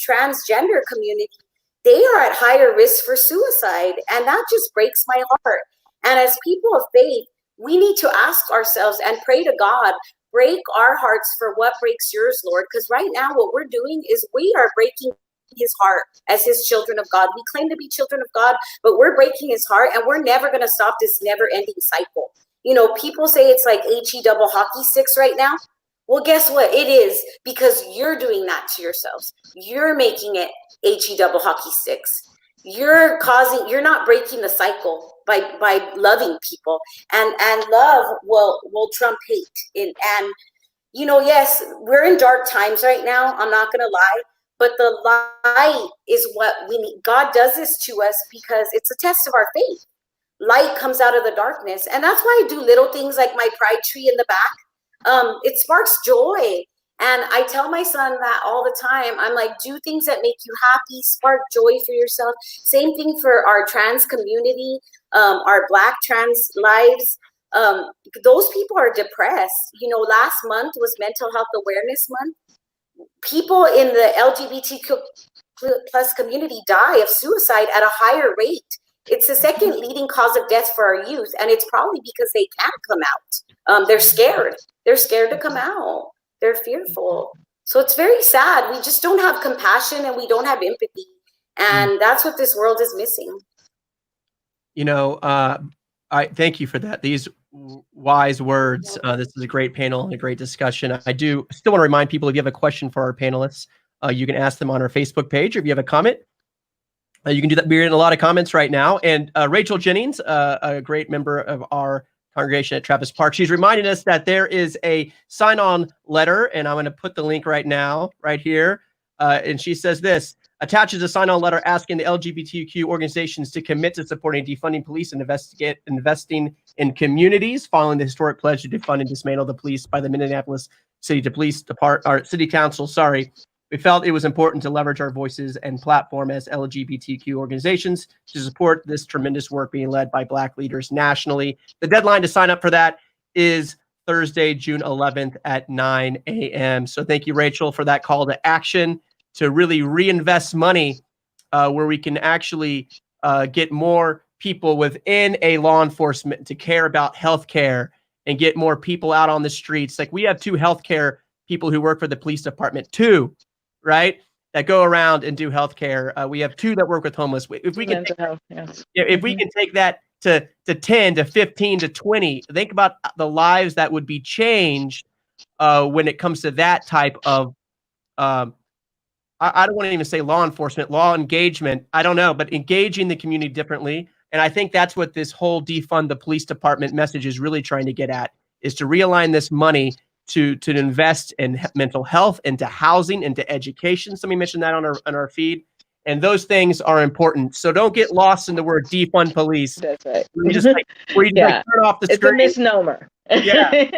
transgender community, they are at higher risk for suicide. And that just breaks my heart. And as people of faith, we need to ask ourselves and pray to God, break our hearts for what breaks yours, Lord. Because right now what we're doing is we are breaking his heart as his children of God. We claim to be children of God, but we're breaking his heart, and we're never going to stop this never-ending cycle. People say it's like HE double hockey sticks right now. Well, guess what? It is, because you're doing that to yourselves. You're making it HE double hockey sticks. You're not breaking the cycle by loving people, and love will trump hate. And yes, we're in dark times right now. I'm not going to lie. But the light is what we need. God does this to us because it's a test of our faith. Light comes out of the darkness. And that's why I do little things like my pride tree in the back. It sparks joy. And I tell my son that all the time. I'm like, do things that make you happy, spark joy for yourself. Same thing for our trans community, our Black trans lives. Those people are depressed. Last month was Mental Health Awareness Month. People in the LGBTQ plus community die of suicide at a higher rate. It's the second leading cause of death for our youth, and it's probably because they can't come out. They're scared. They're scared to come out. They're fearful. So it's very sad. We just don't have compassion and we don't have empathy, and that's what this world is missing. I thank you for that. These wise words. This is a great panel and a great discussion. I do still want to remind people, if you have a question for our panelists, you can ask them on our Facebook page, or if you have a comment, you can do that. We're in a lot of comments right now. And Rachel Jennings, a great member of our congregation at Travis Park, she's reminding us that there is a sign-on letter, and I'm going to put the link right now, right here. And she says this: attaches a sign-on letter asking the LGBTQ organizations to commit to supporting defunding police and investing in communities following the historic pledge to defund and dismantle the police by the Minneapolis City Council. We felt it was important to leverage our voices and platform as LGBTQ organizations to support this tremendous work being led by Black leaders nationally. The deadline to sign up for that is Thursday, June 11th at 9 a.m. So thank you, Rachel, for that call to action to really reinvest money where we can actually get more people within a law enforcement to care about healthcare and get more people out on the streets. Like, we have 2 healthcare people who work for the police department, 2, right, that go around and do healthcare. We have 2 that work with homeless. If we can, if we can take that to 10 to 15 to 20, think about the lives that would be changed when it comes to that type of I don't want to even say law enforcement, law engagement. I don't know, but engaging the community differently. And I think that's what this whole defund the police department message is really trying to get at, is to realign this money to invest in mental health, into housing, into education. Somebody mentioned that on our feed. And those things are important. So don't get lost in the word defund police. That's right. Where you just turn off the screen. It's a misnomer. Yeah.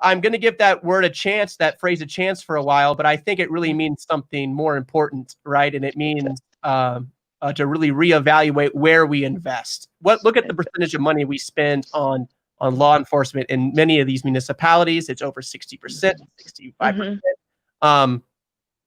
I'm going to give that word a chance, that phrase a chance for a while, but I think it really means something more important, right? And it means to really reevaluate where we invest. Look at the percentage of money we spend on law enforcement in many of these municipalities. It's over 60%, 65%.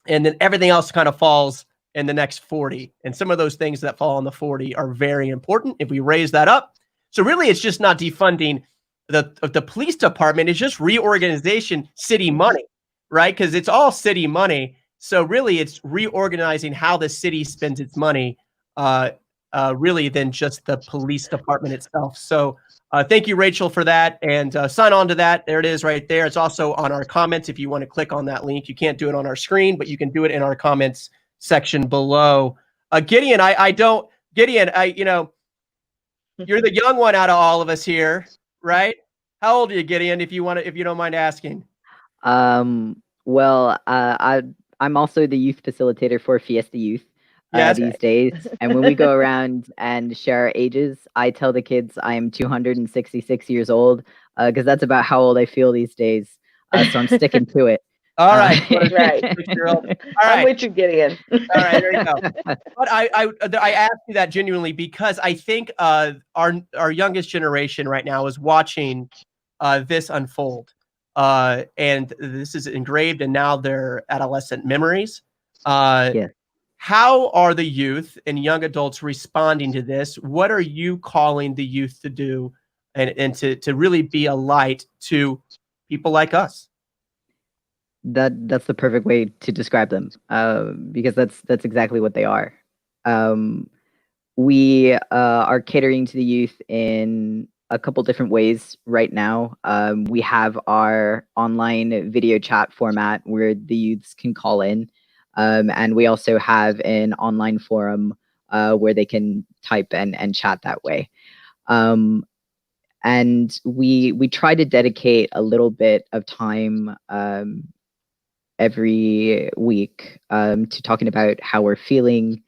And then everything else kind of falls in the next 40. And some of those things that fall on the 40 are very important if we raise that up. So really, it's just not defunding the police department. It's just reorganization, city money, right? Because it's all city money. So really, it's reorganizing how the city spends its money, really, than just the police department itself. So thank you, Rachel, for that. And sign on to that. There it is right there. It's also on our comments if you want to click on that link. You can't do it on our screen, but you can do it in our comments section below. Gideon, you're the young one out of all of us here, right? How old are you, Gideon, if you don't mind asking? Well, I'm I'm also the youth facilitator for Fiesta Youth these days. And when we go around and share our ages, I tell the kids I am 266 years old because that's about how old I feel these days. So I'm sticking to it. All right. Right. All right. I'm with you, Gideon. All right, there you go. But I asked you that genuinely because I think our youngest generation right now is watching this unfold. And this is engraved in now their adolescent memories. Yeah. How are the youth and young adults responding to this? What are you calling the youth to do and to really be a light to people like us? That's the perfect way to describe them, because that's exactly what they are. We are catering to the youth in a couple different ways right now. We have our online video chat format where the youths can call in, and we also have an online forum where they can type and chat that way. And we try to dedicate a little bit of time every week to talking about how we're feeling,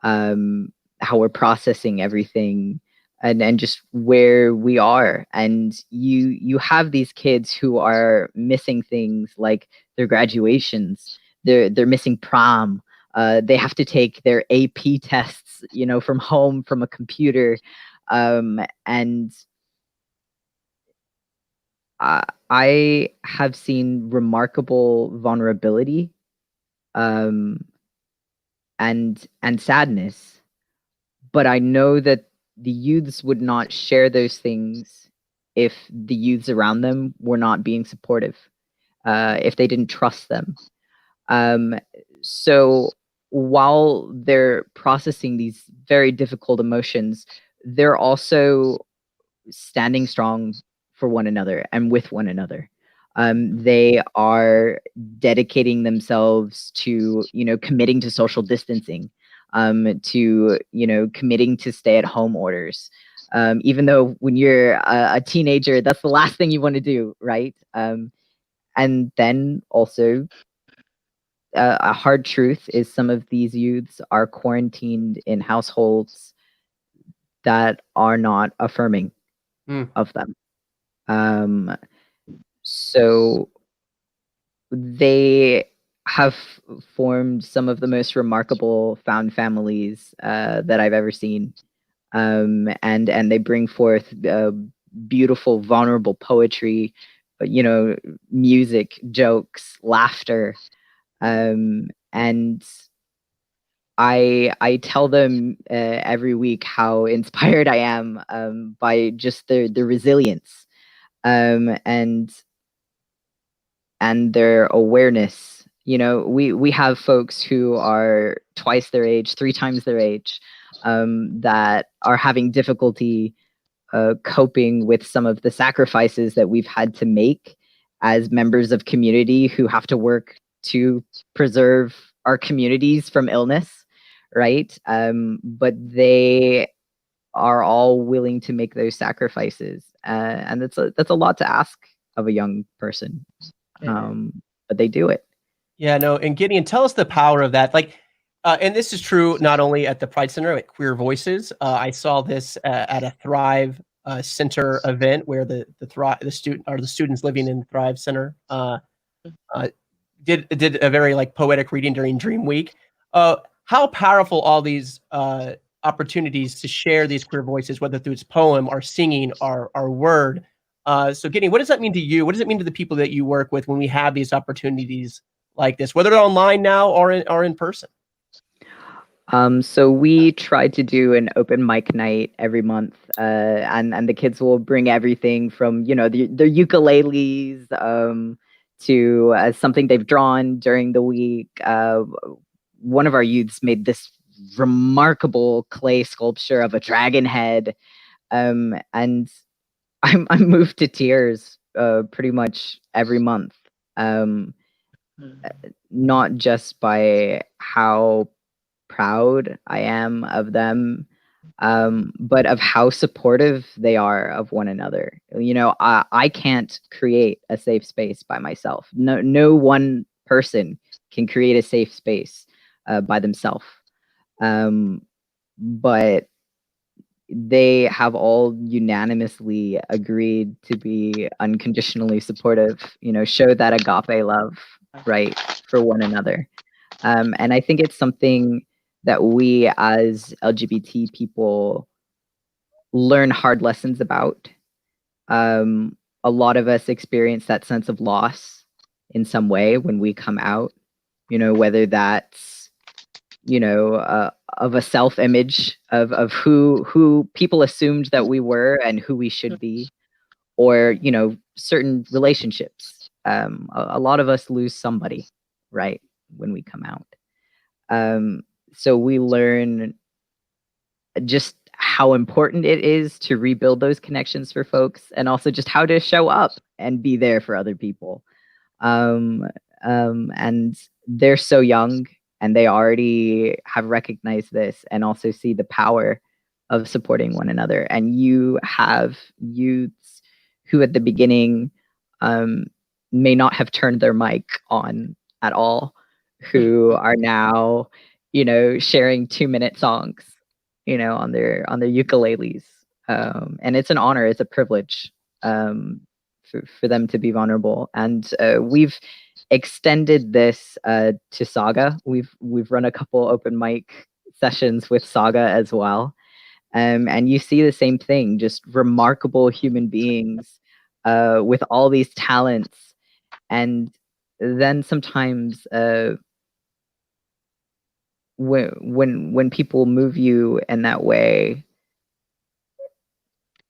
how we're processing everything, and just where we are. And you have these kids who are missing things like their graduations, they're missing prom, they have to take their AP tests, from home from a computer, and I have seen remarkable vulnerability and sadness, but I know that the youths would not share those things if the youths around them were not being supportive, if they didn't trust them. So while they're processing these very difficult emotions, they're also standing strong for one another and with one another. They are dedicating themselves to, committing to social distancing, to, committing to stay-at-home orders. Even though when you're a teenager, that's the last thing you want to do, right? And then also, a hard truth is some of these youths are quarantined in households that are not affirming of them. So they have formed some of the most remarkable found families that I've ever seen. And they bring forth beautiful, vulnerable poetry, music, jokes, laughter. And I tell them every week how inspired I am by just the resilience and their awareness. We have folks who are twice their age, 3 times their age, that are having difficulty coping with some of the sacrifices that we've had to make as members of community who have to work to preserve our communities from illness, right? But they are all willing to make those sacrifices, and that's a lot to ask of a young person, but they do it. Yeah, no, and Gideon, tell us the power of that. Like, and this is true not only at the Pride Center, like Queer Voices. I saw this at a Thrive Center event where the students living in the Thrive Center did a very poetic reading during Dream Week. How powerful all these opportunities to share these queer voices, whether through its poem or singing or word. So Gideon, what does that mean to you? What does it mean to the people that you work with when we have these opportunities like this, whether they're online now or in person? So we try to do an open mic night every month, and the kids will bring everything from, their ukuleles to something they've drawn during the week. One of our youths made this remarkable clay sculpture of a dragon head, and I'm moved to tears pretty much every month, not just by how proud I am of them, but of how supportive they are of one another. I can't create a safe space by myself. No one person can create a safe space by themselves. But they have all unanimously agreed to be unconditionally supportive, show that agape love, right, for one another. And I think it's something that we as LGBT people learn hard lessons about. A lot of us experience that sense of loss in some way when we come out, whether that's, of a self-image of who people assumed that we were and who we should be, or, certain relationships. A lot of us lose somebody, right, when we come out. So we learn just how important it is to rebuild those connections for folks, and also just how to show up and be there for other people. And they're so young, and they already have recognized this and also see the power of supporting one another. And you have youths who at the beginning may not have turned their mic on at all, who are now, sharing 2-minute songs, on their ukuleles. And it's an honor, it's a privilege for them to be vulnerable. And we've extended this to SAGA. We've run a couple open mic sessions with SAGA as well. And you see the same thing, just remarkable human beings with all these talents. And then sometimes when people move you in that way,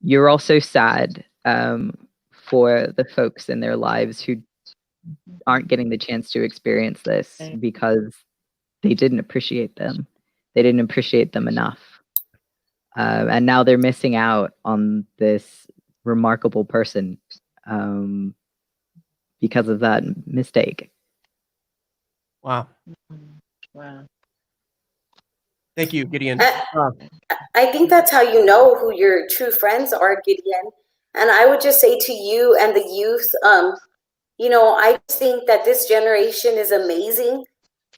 you're also sad for the folks in their lives who aren't getting the chance to experience this because they didn't appreciate them. They didn't appreciate them enough. And now they're missing out on this remarkable person because of that mistake. Wow. Wow. Thank you, Gideon. I think that's how you know who your true friends are, Gideon. And I would just say to you and the youth, I think that this generation is amazing,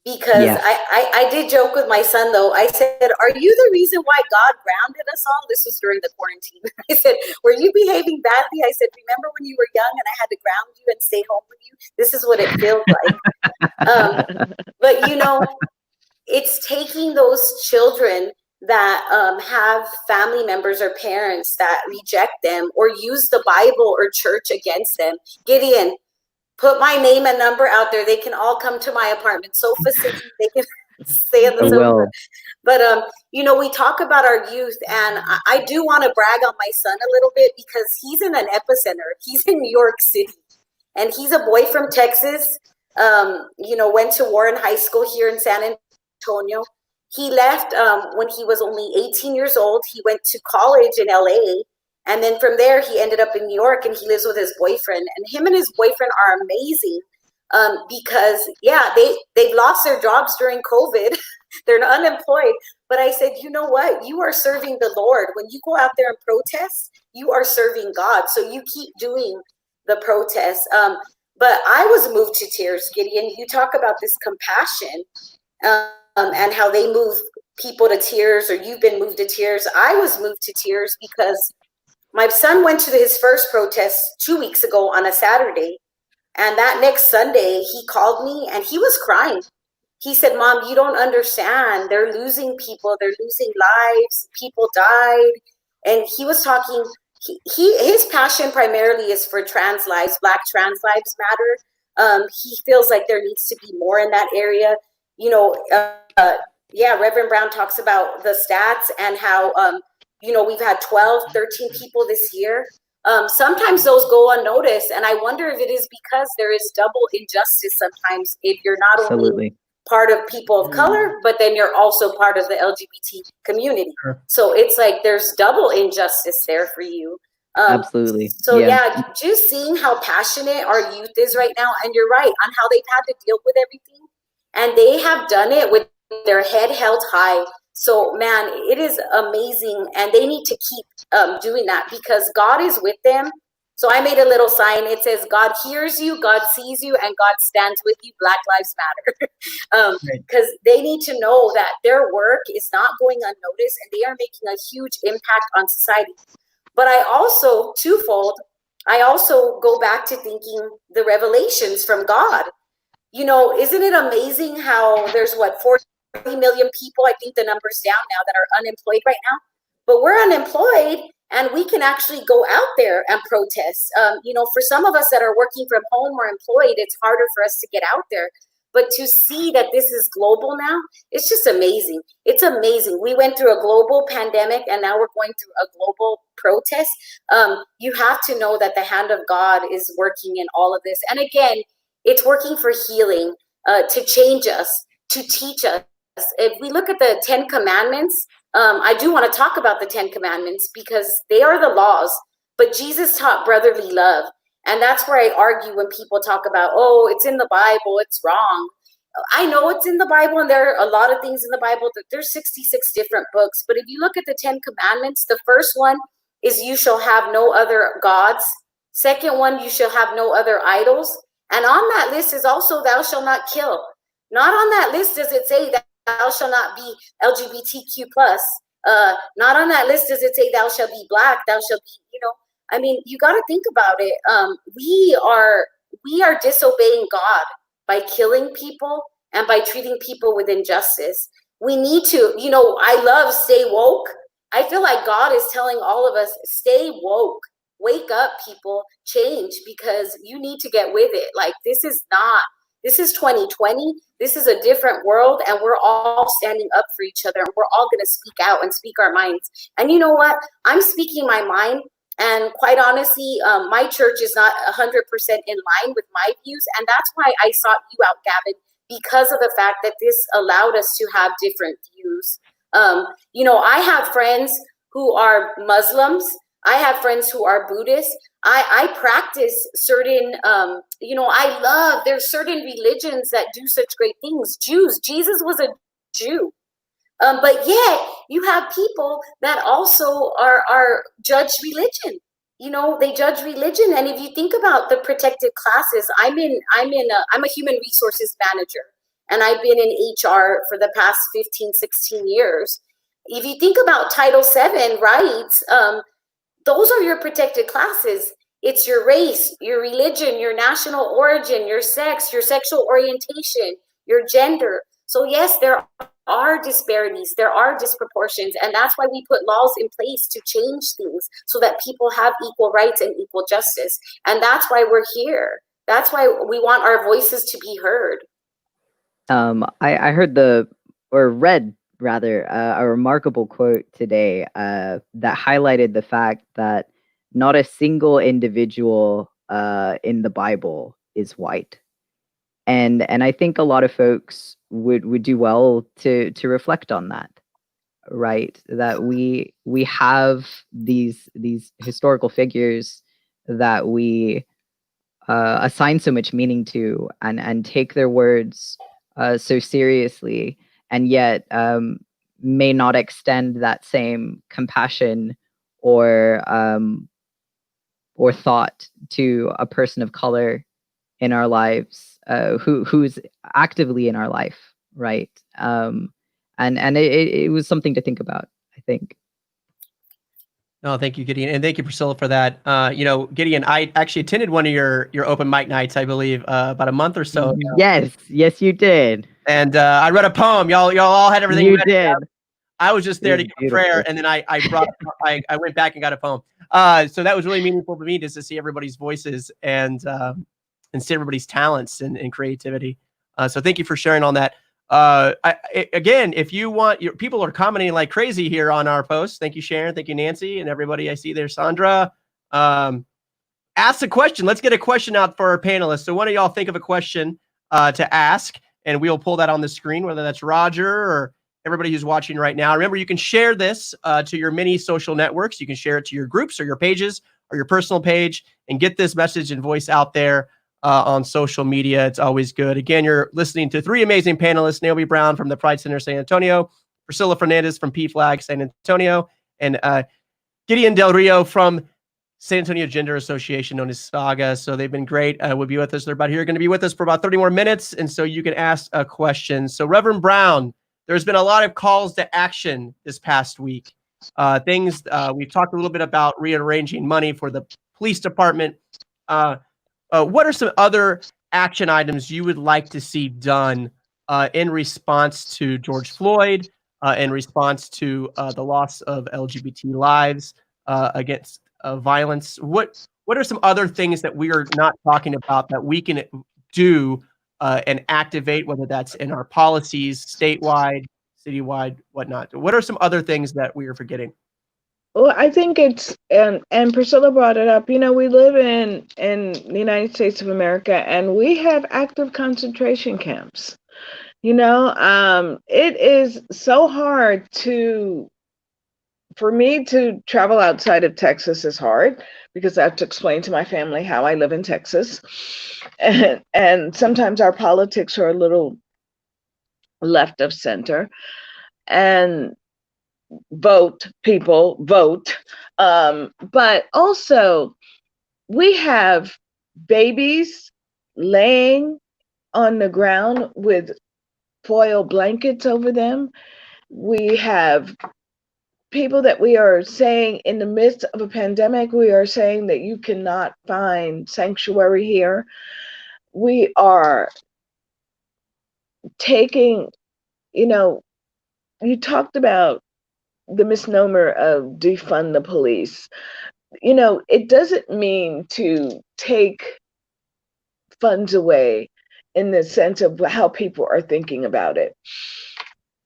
because Yes. I did joke with my son, though. I said, are you the reason why God grounded us all? This was during the quarantine. I said, were you behaving badly? I said, remember when you were young and I had to ground you and stay home with you? This is what it feels like. But, it's taking those children that have family members or parents that reject them or use the Bible or church against them. Gideon, put my name and number out there. They can all come to my apartment. Sofa City, they can stay on the sofa. But, we talk about our youth, and I do want to brag on my son a little bit, because he's in an epicenter. He's in New York City, and he's a boy from Texas, went to Warren High School here in San Antonio. He left when he was only 18 years old. He went to college in LA. And then from there, he ended up in New York, and he lives with his boyfriend. And him and his boyfriend are amazing because, they've lost their jobs during COVID. They're unemployed. But I said, you know what? You are serving the Lord. When you go out there and protest, you are serving God. So you keep doing the protest. But I was moved to tears, Gideon. You talk about this compassion and how they move people to tears, or you've been moved to tears. I was moved to tears because my son went to his first protest 2 weeks ago on a Saturday. And that next Sunday, he called me and he was crying. He said, Mom, you don't understand. They're losing people. They're losing lives. People died. And he was talking, his passion primarily is for trans lives. Black trans lives matter. He feels like there needs to be more in that area. Reverend Brown talks about the stats and how, we've had 12, 13 people this year. Sometimes those go unnoticed. And I wonder if it is because there is double injustice sometimes if you're not only part of people of color, but then you're also part of the LGBT community. Sure. So it's like there's double injustice there for you. Absolutely. So just seeing how passionate our youth is right now. And you're right on how they've had to deal with everything. And they have done it with their head held high. So, man, it is amazing. And they need to keep doing that, because God is with them. So I made a little sign. It says, God hears you, God sees you, and God stands with you. Black Lives Matter. Because they need to know that their work is not going unnoticed, and they are making a huge impact on society. But I also, twofold, I also go back to thinking the revelations from God. You know, isn't it amazing how there's 40 million people, I think the number's down now, that are unemployed right now? But we're unemployed, and we can actually go out there and protest. You know, for some of us that are working from home or employed, it's harder for us to get out there. But to see that this is global now, it's just amazing. It's amazing. We went through a global pandemic, and now we're going through a global protest. You have to know that the hand of God is working in all of this. And again, it's working for healing, to change us, to teach us. If we look at the 10 Commandments, I do want to talk about the 10 Commandments because they are the laws, but Jesus taught brotherly love. And that's where I argue when people talk about, oh, it's in the Bible, it's wrong. I know it's in the Bible, and there are a lot of things in the Bible. There's 66 different books. But if you look at the 10 Commandments, the first one is you shall have no other gods. Second one, you shall have no other idols. And on that list is also thou shalt not kill. Not on that list does it say that thou shalt not be LGBTQ plus. Not on that list does it say thou shalt be black, thou shalt be, you know, I mean, you got to think about it. We are disobeying God by killing people and by treating people with injustice. We need to, you know, I love stay woke. I feel like God is telling all of us, stay woke, wake up, people, change, because you need to get with it. Like, this is 2020. This is a different world, and we're all standing up for each other, and we're all going to speak out and speak our minds. And you know what? I'm speaking my mind. And quite honestly, my church is not 100% in line with my views. And that's why I sought you out, Gavin, because of the fact that this allowed us to have different views. You know, I have friends who are Muslims. I have friends who are Buddhists. I practice certain, you know, there's certain religions that do such great things. Jews, Jesus was a Jew. But yet you have people that also are judge religion. You know, they judge religion. And if you think about the protected classes, I'm a human resources manager, and I've been in HR for the past 15, 16 years. If you think about Title VII rights, those are your protected classes. It's your race, your religion, your national origin, your sex, your sexual orientation, your gender. So yes, there are disparities, there are disproportions, and that's why we put laws in place to change things so that people have equal rights and equal justice. And that's why we're here. That's why we want our voices to be heard. I heard read rather a remarkable quote today that highlighted the fact that not a single individual in the Bible is white. And I think a lot of folks would do well to reflect on that, right? That we have these historical figures that we assign so much meaning to and take their words so seriously, and yet may not extend that same compassion or thought to a person of color in our lives, who's actively in our life, right? And it was something to think about, I think. No, thank you, Gideon, and thank you, Priscilla, for that. You know, Gideon, I actually attended one of your open mic nights, I believe, about a month or so ago. Yes, you did. And I read a poem. Y'all all had everything. You did. I was just there to give prayer, and then I went back and got a poem. So that was really meaningful to me, just to see everybody's voices and see everybody's talents and creativity. So thank you for sharing on that. Again, if you want, people are commenting like crazy here on our post. Thank you, Sharon. Thank you, Nancy, and everybody I see there. Sandra, ask a question. Let's get a question out for our panelists. So one of y'all think of a question to ask, and we'll pull that on the screen, whether that's Roger or everybody who's watching right now. Remember, you can share this to your many social networks. You can share it to your groups or your pages or your personal page and get this message and voice out there on social media. It's always good. Again, you're listening to three amazing panelists: Naomi Brown from the Pride Center San Antonio, Priscilla Fernandez from PFLAG San Antonio, and Gideon Del Rio from San Antonio Gender Association, known as SAGA. So they've been great. Will be with us. They're about here, going to be with us for about 30 more minutes. And so you can ask a question. So Reverend Brown, there's been a lot of calls to action this past week. We've talked a little bit about rearranging money for the police department. What are some other action items you would like to see done in response to George Floyd, in response to the loss of LGBT lives, against violence? What are some other things that we are not talking about that we can do and activate, whether that's in our policies, statewide, citywide, whatnot? What are some other things that we are forgetting? Well, I think it's, and Priscilla brought it up, you know, we live in the United States of America, and we have active concentration camps. You know, it is so hard for me to travel outside of Texas is hard, because I have to explain to my family how I live in Texas. And sometimes our politics are a little left of center. And people vote. But also, we have babies laying on the ground with foil blankets over them. We have people that we are saying, in the midst of a pandemic, we are saying that you cannot find sanctuary here. We are taking, you know, you talked about the misnomer of defund the police. You know, it doesn't mean to take funds away in the sense of how people are thinking about it.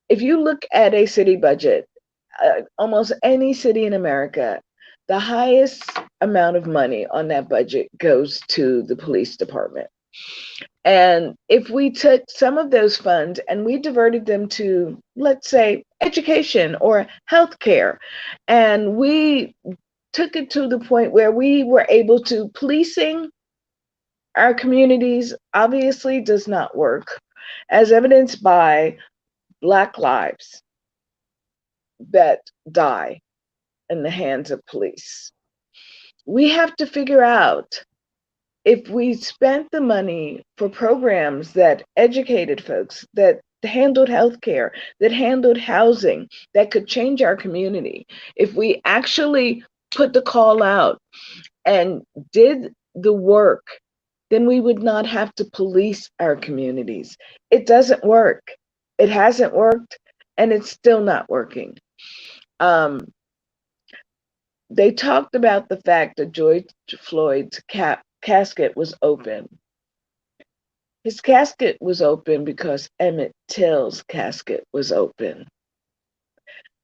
If you look at a city budget, almost any city in America, the highest amount of money on that budget goes to the police department. And if we took some of those funds and we diverted them to, let's say, education or healthcare, and we took it to the point where we were able to, policing our communities obviously does not work, as evidenced by Black lives that die in the hands of police. We have to figure out, if we spent the money for programs that educated folks, that handled healthcare, that handled housing, that could change our community, if we actually put the call out and did the work, then we would not have to police our communities. It doesn't work. It hasn't worked, and it's still not working. They talked about the fact that George Floyd's casket was open. His casket was open because Emmett Till's casket was open.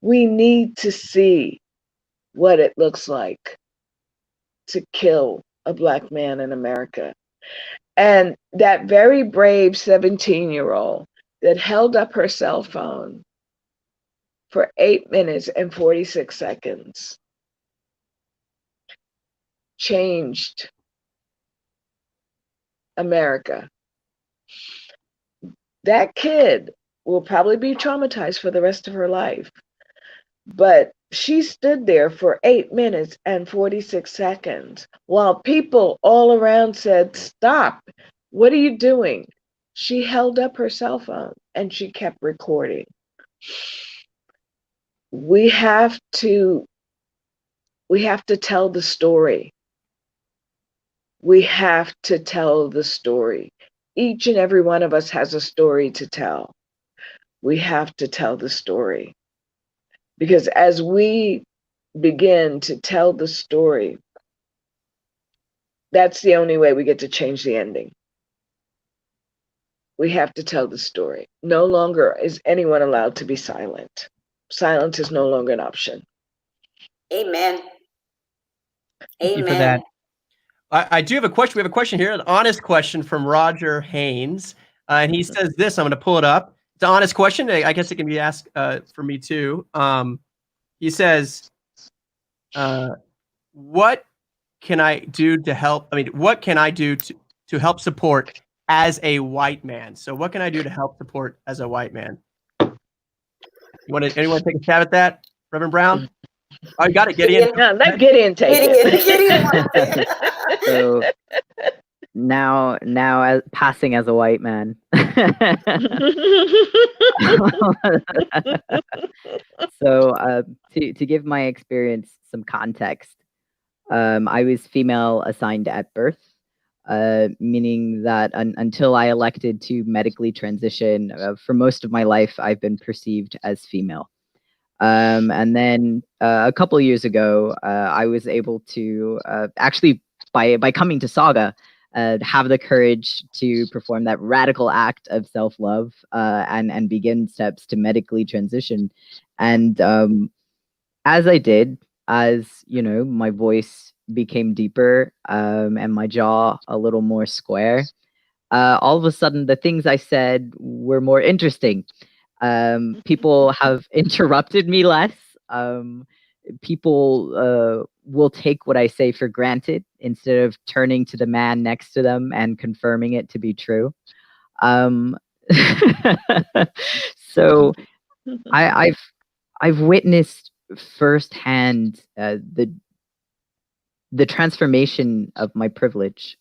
We need to see what it looks like to kill a Black man in America. And that very brave 17-year-old that held up her cell phone for 8 minutes and 46 seconds changed America. That kid will probably be traumatized for the rest of her life. But she stood there for 8 minutes and 46 seconds while people all around said, "Stop, what are you doing?" She held up her cell phone and she kept recording. We have to tell the story. We have to tell the story. Each and every one of us has a story to tell. We have to tell the story. Because as we begin to tell the story, that's the only way we get to change the ending. We have to tell the story. No longer is anyone allowed to be silent. Silence is no longer an option. Amen. Thank you for that. I do have a question. We have a question here, an honest question from Roger Haynes. And he says this, I'm going to pull it up. It's an honest question. I guess it can be asked for me too. He says, what can I do to help? What can I do to help support as a white man? So what can I do to help support as a white man? Anyone take a stab at that? Reverend Brown? Oh, you got it, Gideon. No, let Gideon take it. Gideon wants it. So now as passing as a white man. So to give my experience some context, I was female assigned at birth, meaning that until I elected to medically transition, for most of my life, I've been perceived as female. And then a couple of years ago, I was able to actually, by coming to SAGA, have the courage to perform that radical act of self-love and begin steps to medically transition. And as I did, as you know, my voice became deeper and my jaw a little more square, all of a sudden the things I said were more interesting. People have interrupted me less. People will take what I say for granted instead of turning to the man next to them and confirming it to be true. So I've witnessed firsthand the transformation of my privilege,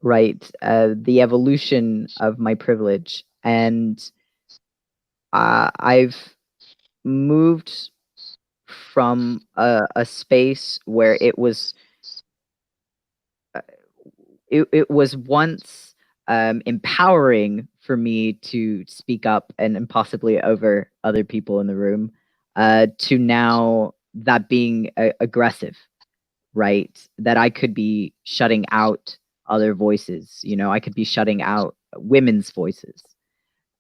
right? The evolution of my privilege, and I've moved from a space where it was once empowering for me to speak up and possibly over other people in the room, to now that being aggressive, right? That I could be shutting out other voices. You know, I could be shutting out women's voices.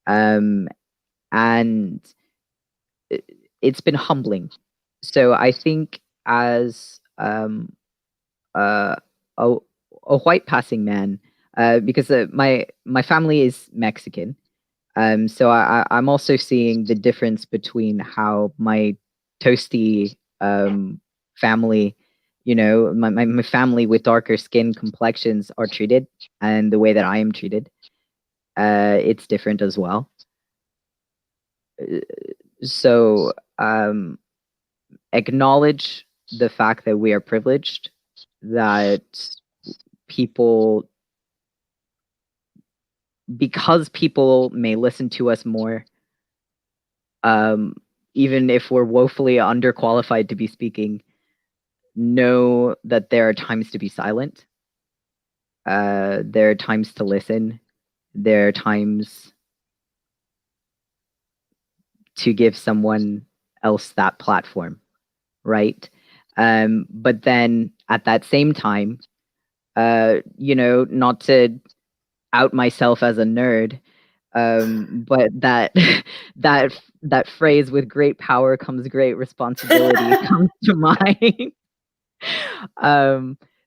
And it's been humbling. So I think as a white passing man, because my family is Mexican, so I'm also seeing the difference between how my toasty family, you know, my family with darker skin complexions are treated, and the way that I am treated, it's different as well. So acknowledge the fact that we are privileged, that people, because people may listen to us more, even if we're woefully underqualified to be speaking, know that there are times to be silent. There are times to listen. There are times to give someone else that platform, right? But then at that same time, you know, not to out myself as a nerd, but that phrase, "with great power comes great responsibility," comes to mind.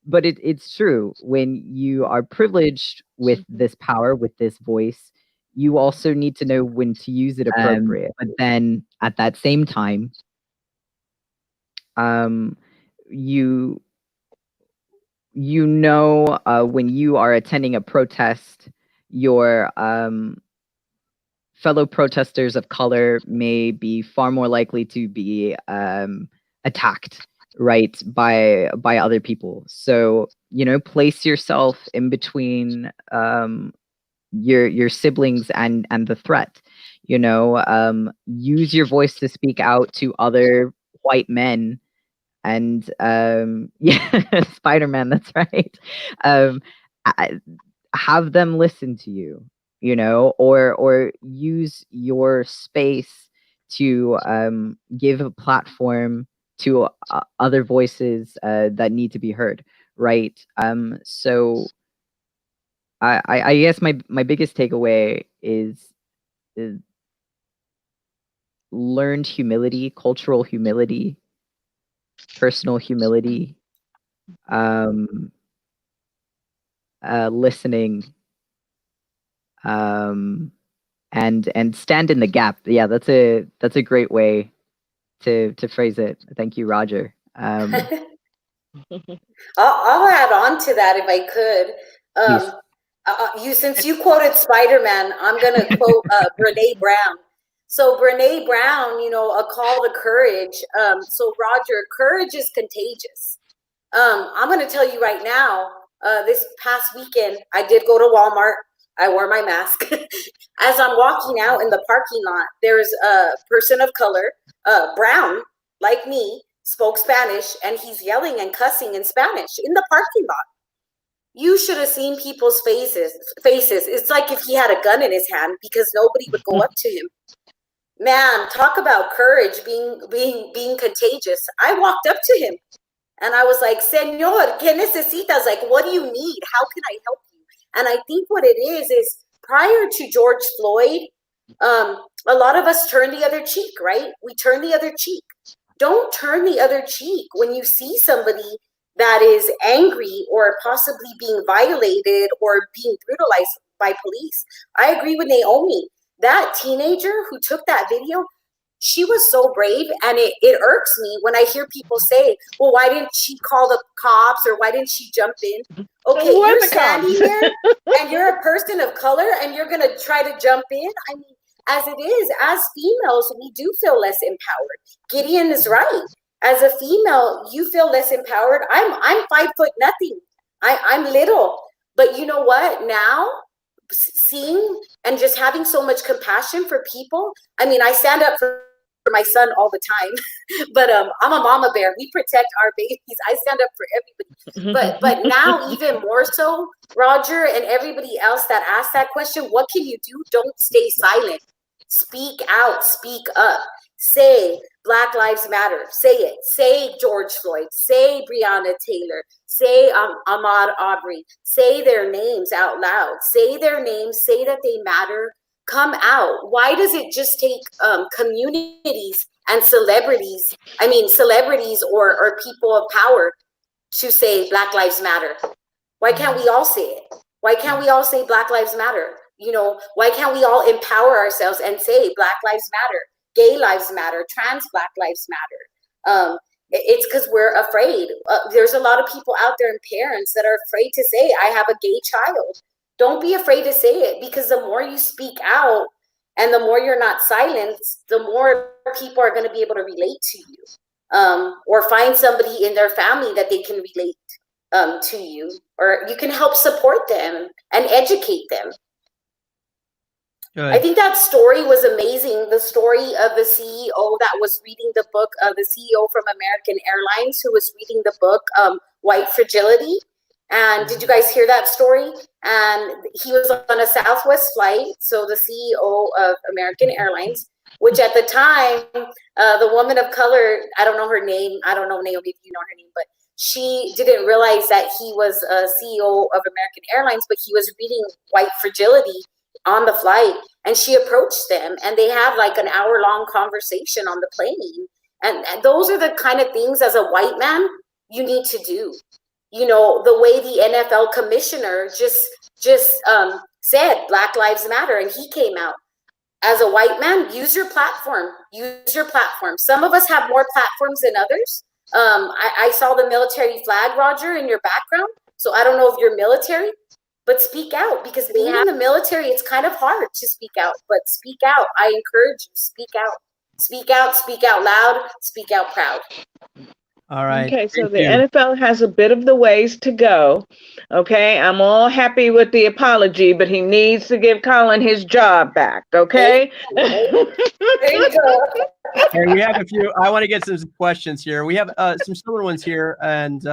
But it's true. When you are privileged with this power, with this voice, you also need to know when to use it appropriate. But then at that same time, you know, when you are attending a protest, your fellow protesters of color may be far more likely to be attacked, right, by other people. So, you know, place yourself in between your siblings and the threat. You know, use your voice to speak out to other white men. And yeah, Spider-Man, that's right. Have them listen to you, you know, or use your space to give a platform to other voices that need to be heard, right? So I guess my biggest takeaway is learned humility, cultural humility, personal humility, listening, and stand in the gap. Yeah, that's a great way to phrase it. Thank you, Roger. I'll add on to that if I could. Since you quoted Spider-Man, I'm gonna quote Brene Brown. So Brene Brown, a call to courage. So Roger, courage is contagious. I'm going to tell you right now, this past weekend, I did go to Walmart. I wore my mask. As I'm walking out in the parking lot, there's a person of color, brown, like me, spoke Spanish, and he's yelling and cussing in Spanish in the parking lot. You should have seen people's faces. It's like if he had a gun in his hand, because nobody would go up to him. Man, talk about courage being contagious. I walked up to him and I was like, Señor, ¿qué necesitas? Like, what do you need? How can I help you? And I think what it is prior to George Floyd, a lot of us turn the other cheek, right? We turn the other cheek. Don't turn the other cheek when you see somebody that is angry or possibly being violated or being brutalized by police. I agree with Naomi. That teenager who took that video, she was so brave, and it irks me when I hear people say, well, why didn't she call the cops, or why didn't she jump in? Okay, you're standing there and you're a person of color and you're going to try to jump in? I mean, as it is, as females, we do feel less empowered. Gideon is right. As a female, you feel less empowered. I'm 5'0". I'm little. But you know what? Now, seeing and just having so much compassion for people. I mean, I stand up for my son all the time, but I'm a mama bear. We protect our babies. I stand up for everybody. But now even more so, Roger and everybody else that asked that question, what can you do? Don't stay silent. Speak out. Speak up. Say Black Lives Matter. Say it. Say George Floyd. Say Breonna Taylor. Say Ahmaud Arbery. Say their names out loud. Say their names. Say that they matter. Come out. Why does it just take communities and celebrities or people of power to say Black Lives Matter? Why can't we all say it? Why can't we all say Black Lives Matter? Why can't we all empower ourselves and say Black Lives Matter? Gay lives matter, trans Black lives matter. It's because we're afraid. There's a lot of people out there and parents that are afraid to say, I have a gay child. Don't be afraid to say it, because the more you speak out and the more you're not silenced, the more people are going to be able to relate to you, or find somebody in their family that they can relate to you, or you can help support them and educate them. Good. I think that story was amazing. The story of the CEO that was reading the book, the CEO from American Airlines, who was reading the book, White Fragility. And did you guys hear that story? And he was on a Southwest flight. So the CEO of American Airlines, which at the time, the woman of color, I don't know her name. I don't know, Naomi, if you know her name, but she didn't realize that he was a CEO of American Airlines, but he was reading White Fragility on the flight, and she approached them, and they had like an hour-long conversation on the plane. And those are the kind of things as a white man you need to do. The way the NFL commissioner just said Black Lives Matter, and he came out. As a white man, use your platform. Use your platform. Some of us have more platforms than others. I saw the military flag, Roger, in your background. So I don't know if you're military, but speak out, because being in the military, it's kind of hard to speak out, but speak out. I encourage you, speak out. Speak out, speak out loud, speak out proud. All right. Okay, so the NFL has a bit of the ways to go. Okay, I'm all happy with the apology, but he needs to give Colin his job back. Okay. There you go. And we have a few. I want to get some questions here. We have some similar ones here, and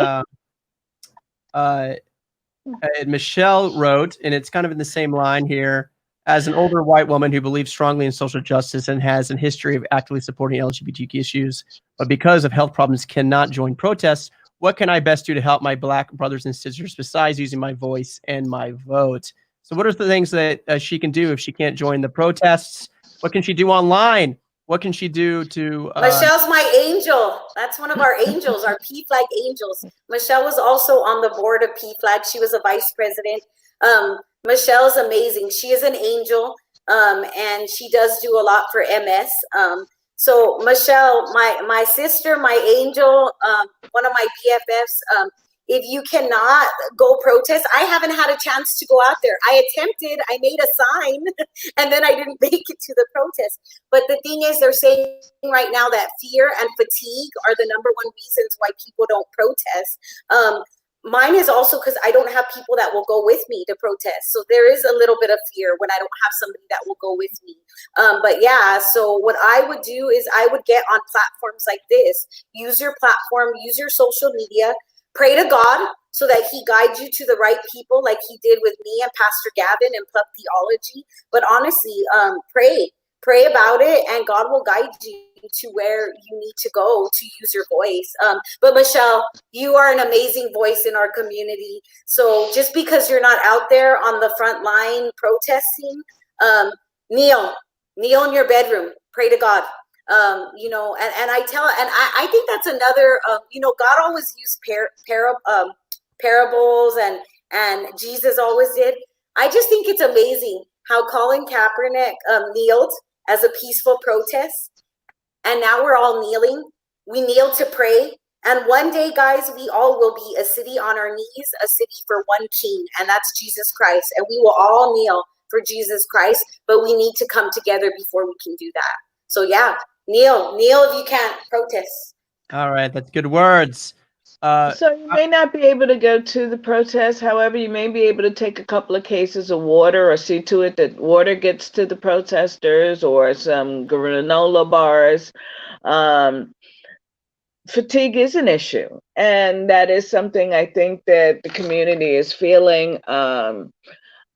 Michelle wrote, and it's kind of in the same line here. As an older white woman who believes strongly in social justice and has a history of actively supporting LGBTQ issues, but because of health problems cannot join protests, what can I best do to help my Black brothers and sisters besides using my voice and my vote? So what are the things that she can do if she can't join the protests? What can she do online? What can she do to... Michelle's my angel. That's one of our angels, our PFLAG angels. Michelle was also on the board of PFLAG. She was a vice president. Michelle is amazing. She is an angel, and she does do a lot for MS. So Michelle, my sister, my angel, one of my PFFs, if you cannot go protest, I haven't had a chance to go out there. I attempted, I made a sign, and then I didn't make it to the protest. But the thing is, they're saying right now that fear and fatigue are the number one reasons why people don't protest. Mine is also because I don't have people that will go with me to protest. So there is a little bit of fear when I don't have somebody that will go with me. But yeah, so what I would do is I would get on platforms like this, use your platform, use your social media, pray to God so that he guides you to the right people like he did with me and Pastor Gavin and Pub Theology. But honestly, pray about it, and God will guide you to where you need to go to use your voice. But Michelle, you are an amazing voice in our community. So just because you're not out there on the front line protesting, kneel in your bedroom, pray to God. You know, and I think that's another, you know, God always used parables, and Jesus always did. I just think it's amazing how Colin Kaepernick kneeled as a peaceful protest, and now we're all kneeling. We kneel to pray, and one day, guys, we all will be a city on our knees, a city for one king, and that's Jesus Christ, and we will all kneel for Jesus Christ, but we need to come together before we can do that. So yeah, kneel if you can't, protest. All right, that's good words. So you may not be able to go to the protest. However, you may be able to take a couple of cases of water, or see to it that water gets to the protesters, or some granola bars. Fatigue is an issue, and that is something I think that the community is feeling. One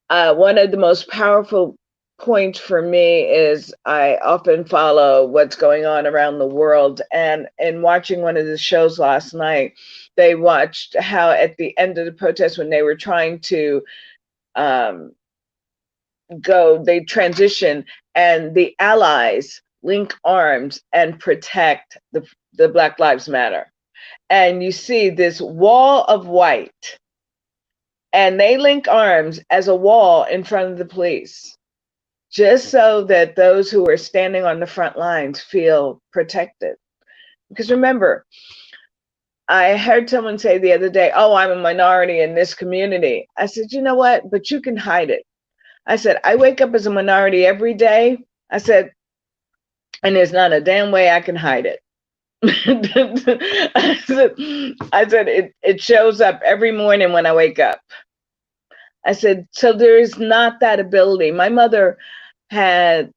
of the most powerful points for me is I often follow what's going on around the world, and in watching one of the shows last night, they watched how at the end of the protest, when they were trying to they transition, and the allies link arms and protect the Black Lives Matter. And you see this wall of white, and they link arms as a wall in front of the police, just so that those who are standing on the front lines feel protected. Because remember, I heard someone say the other day, oh, I'm a minority in this community. I said, you know what? But you can hide it. I said, I wake up as a minority every day. I said, and there's not a damn way I can hide it. I said it shows up every morning when I wake up. I said, so there is not that ability. My mother has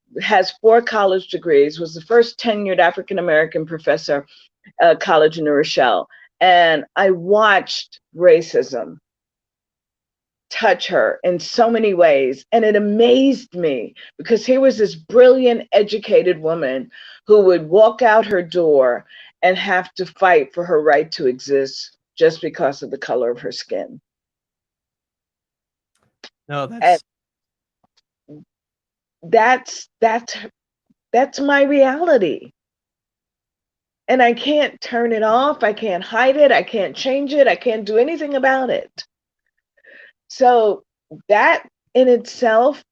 4 college degrees, was the first tenured African-American professor at college in New Rochelle. And I watched racism touch her in so many ways. And it amazed me, because here was this brilliant, educated woman who would walk out her door and have to fight for her right to exist just because of the color of her skin. No, that's my reality. And I can't turn it off. I can't hide it. I can't change it. I can't do anything about it. So that in itself,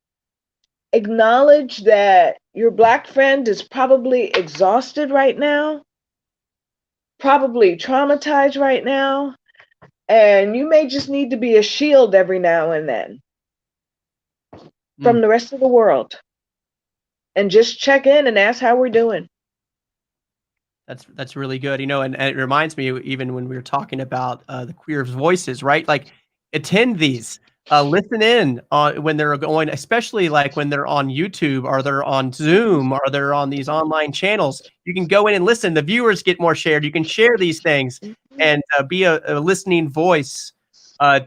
acknowledge that your Black friend is probably exhausted right now, probably traumatized right now, and you may just need to be a shield every now and then from the rest of the world, and just check in and ask how we're doing. That's really good. You know, and it reminds me, even when we were talking about the queer voices, right? Like, attend these, listen in when they're going, especially like when they're on YouTube, or they're on Zoom, or they're on these online channels. You can go in and listen. The viewers get more shared. You can share these things and be a listening voice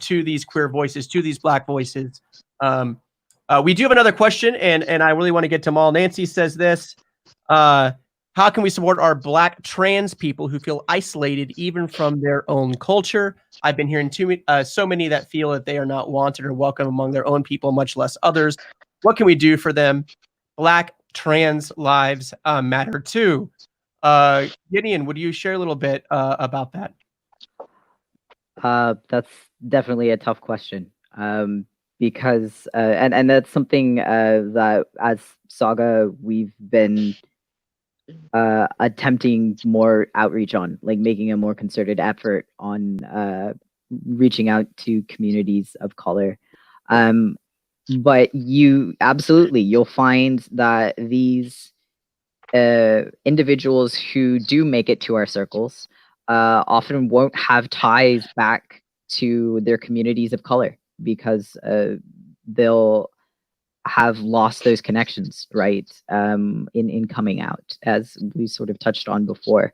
to these queer voices, to these Black voices. We do have another question, and I really want to get to them all. Nancy says this. How can we support our Black trans people who feel isolated even from their own culture? I've been hearing so many that feel that they are not wanted or welcome among their own people, much less others. What can we do for them? Black trans lives matter too. Gideon, would you share a little bit about that? That's definitely a tough question, because and that's something that as SAGA we've been attempting more outreach on, like making a more concerted effort on reaching out to communities of color. But you'll find that these individuals who do make it to our circles often won't have ties back to their communities of color because they'll have lost those connections, right? In coming out, as we sort of touched on before.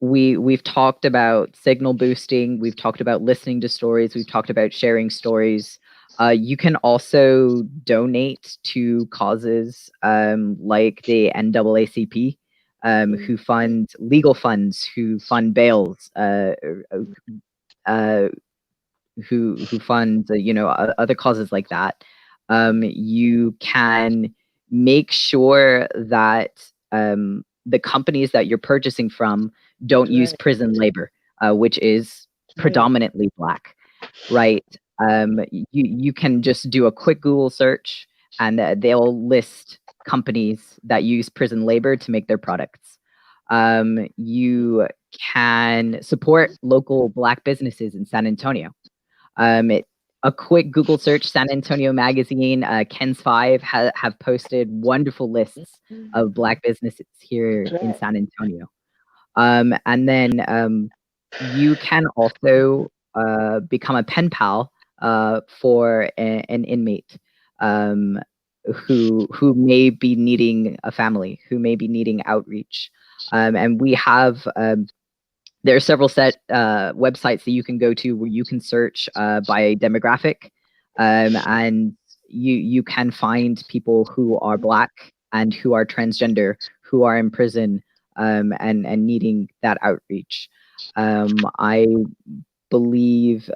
We've talked about signal boosting. We've talked about listening to stories. We've talked about sharing stories. You can also donate to causes like the NAACP, who fund legal funds, who fund bails, who fund other causes like that. You can make sure that the companies that you're purchasing from don't use prison labor, which is predominantly Black, right? You can just do a quick Google search and they'll list companies that use prison labor to make their products. You can support local Black businesses in San Antonio. A quick Google search, San Antonio Magazine, Ken's Five have posted wonderful lists of Black businesses here in San Antonio. And then you can also become a pen pal for an inmate who may be needing a family, who may be needing outreach. And we have there are several websites that you can go to where you can search by demographic, and you can find people who are Black and who are transgender, who are in prison, and needing that outreach. I believe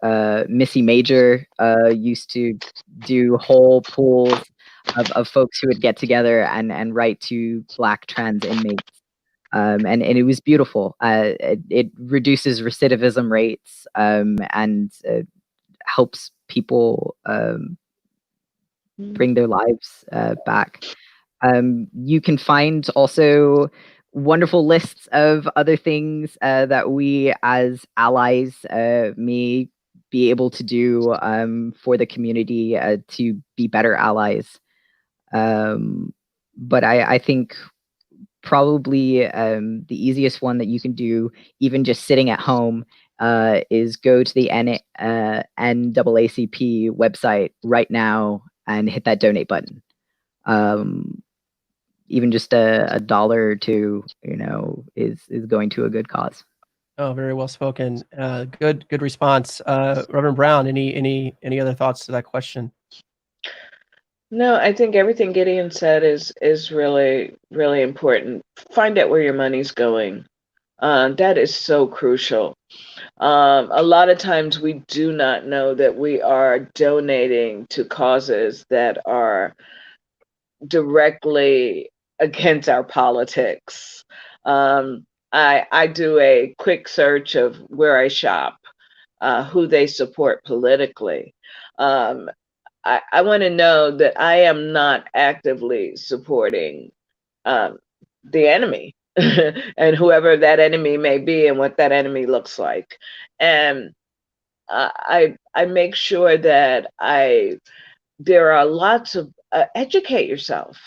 Missy Major used to do whole pools of folks who would get together and write to Black trans inmates. And it was beautiful. It reduces recidivism rates and helps people bring their lives back. You can find also wonderful lists of other things that we as allies may be able to do for the community to be better allies. But I think probably the easiest one that you can do, even just sitting at home, is go to the NAACP website right now and hit that donate button. Even just a $1 or $2, is going to a good cause. Oh, very well spoken. Good response. Reverend Brown, any other thoughts to that question? No, I think everything Gideon said is really, really important. Find out where your money's going. That is so crucial. A lot of times we do not know that we are donating to causes that are directly against our politics. I do a quick search of where I shop, who they support politically. I want to know that I am not actively supporting the enemy and whoever that enemy may be and what that enemy looks like. And I make sure that there are lots of educate yourself.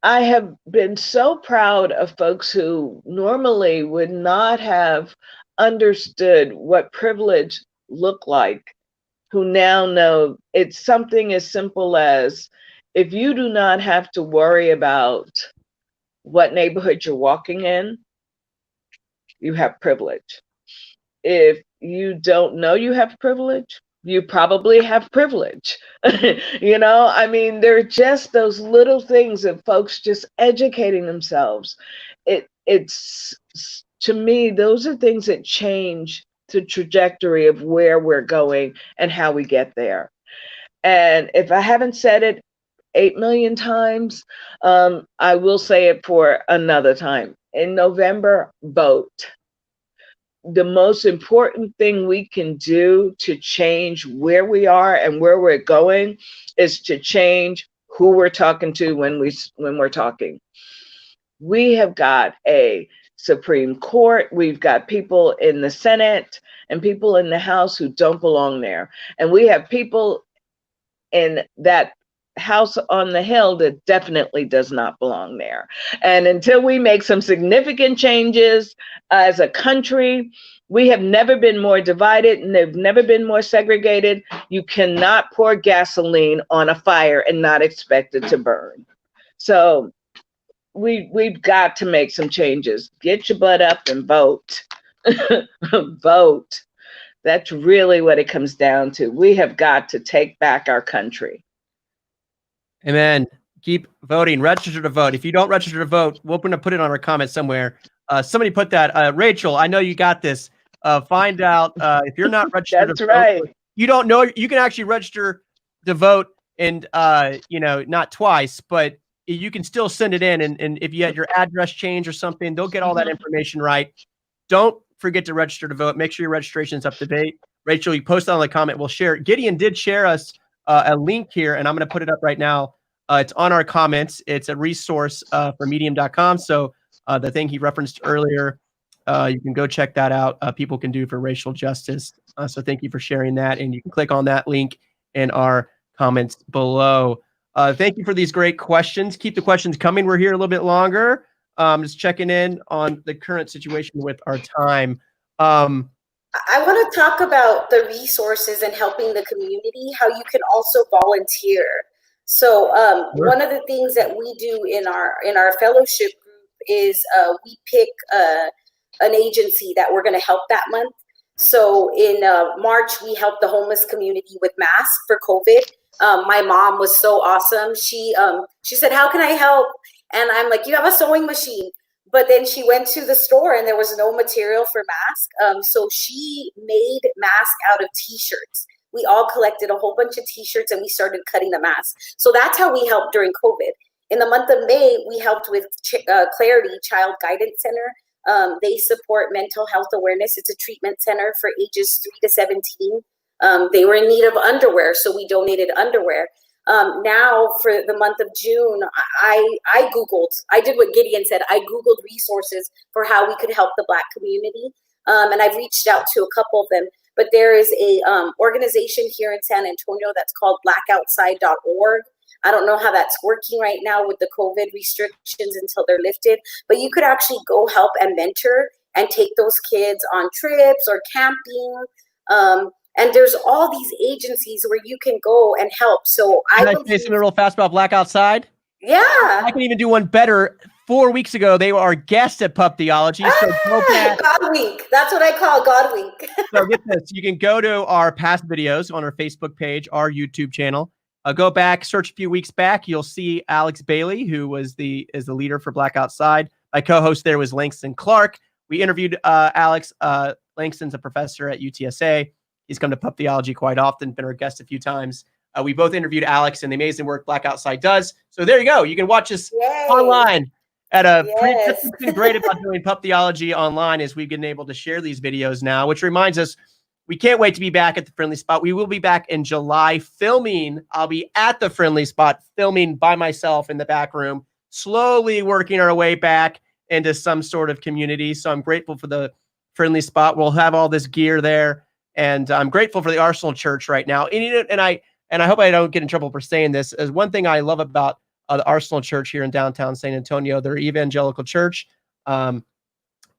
I have been so proud of folks who normally would not have understood what privilege looked like, who now know it's something as simple as, if you do not have to worry about what neighborhood you're walking in, you have privilege. If you don't know you have privilege, you probably have privilege. I mean, they're just those little things of folks just educating themselves. It's to me, those are things that change the trajectory of where we're going and how we get there. And if I haven't said it 8 million times, I will say it for another time. In November, vote. The most important thing we can do to change where we are and where we're going is to change who we're talking to when we're talking. We have got a Supreme Court. We've got people in the Senate and people in the House who don't belong there. And we have people in that house on the Hill that definitely does not belong there. And until we make some significant changes as a country, we have never been more divided and they've never been more segregated. You cannot pour gasoline on a fire and not expect it to burn. So we've got to make some changes. Get your butt up and vote. Vote. That's really what it comes down to. We have got to take back our country. Amen. Keep voting. Register to vote. If you don't register to vote, we're going to put it on our comments somewhere. Somebody put that. Rachel, I know you got this. Find out if you're not registered. That's right. Vote, you don't know. You can actually register to vote, and not twice, but you can still send it in. And if you had your address change or something, they'll get all that information right. Don't forget to register to vote. Make sure your registration is up to date. Rachel, you post that on the comment. We'll share it. Gideon did share us a link here, and I'm going to put it up right now. It's on our comments. It's a resource for medium.com. So the thing he referenced earlier, you can go check that out. People can do for racial justice. So thank you for sharing that. And you can click on that link in our comments below. Thank you for these great questions. Keep the questions coming. We're here a little bit longer. Just checking in on the current situation with our time. I want to talk about the resources and helping the community, how you can also volunteer. So Sure. One of the things that we do in our fellowship group is we pick an agency that we're going to help that month. So in March, we helped the homeless community with masks for COVID. My mom was so awesome. She said, "How can I help?" And I'm like, "You have a sewing machine." But then she went to the store and there was no material for masks. So she made masks out of T-shirts. We all collected a whole bunch of T-shirts and we started cutting the masks. So that's how we helped during COVID. In the month of May, we helped with Clarity Child Guidance Center. They support mental health awareness. It's a treatment center for ages 3 to 17. They were in need of underwear, so we donated underwear. Now for the month of June, I Googled, I did what Gideon said. I Googled resources for how we could help the Black community. And I've reached out to a couple of them, but there is a organization here in San Antonio that's called blackoutside.org. I don't know how that's working right now with the COVID restrictions until they're lifted, but you could actually go help and mentor and take those kids on trips or camping. And there's all these agencies where you can go and help. So Can I say something real fast about Black Outside? Yeah. I can even do one better. 4 weeks ago, they were our guest at Pup Theology. So go back. God Week. That's what I call God Week. So get this. You can go to our past videos on our Facebook page, our YouTube channel. Go back, search a few weeks back. You'll see Alex Bailey, who is the leader for Black Outside. My co-host there was Langston Clark. We interviewed Alex. Langston's a professor at UTSA. He's come to Pup Theology quite often, been our guest a few times. We both interviewed Alex and the amazing work Black Outside does. So there you go. You can watch us online at a That's what's been great about doing Pup Theology online is we've been able to share these videos now, which reminds us, we can't wait to be back at the Friendly Spot. We will be back in July filming. I'll be at the Friendly Spot filming by myself in the back room, slowly working our way back into some sort of community. So I'm grateful for the Friendly Spot. We'll have all this gear there. And I'm grateful for the Arsenal Church right now. And I hope I don't get in trouble for saying this. As one thing I love about the Arsenal Church here in downtown San Antonio, they're evangelical church. And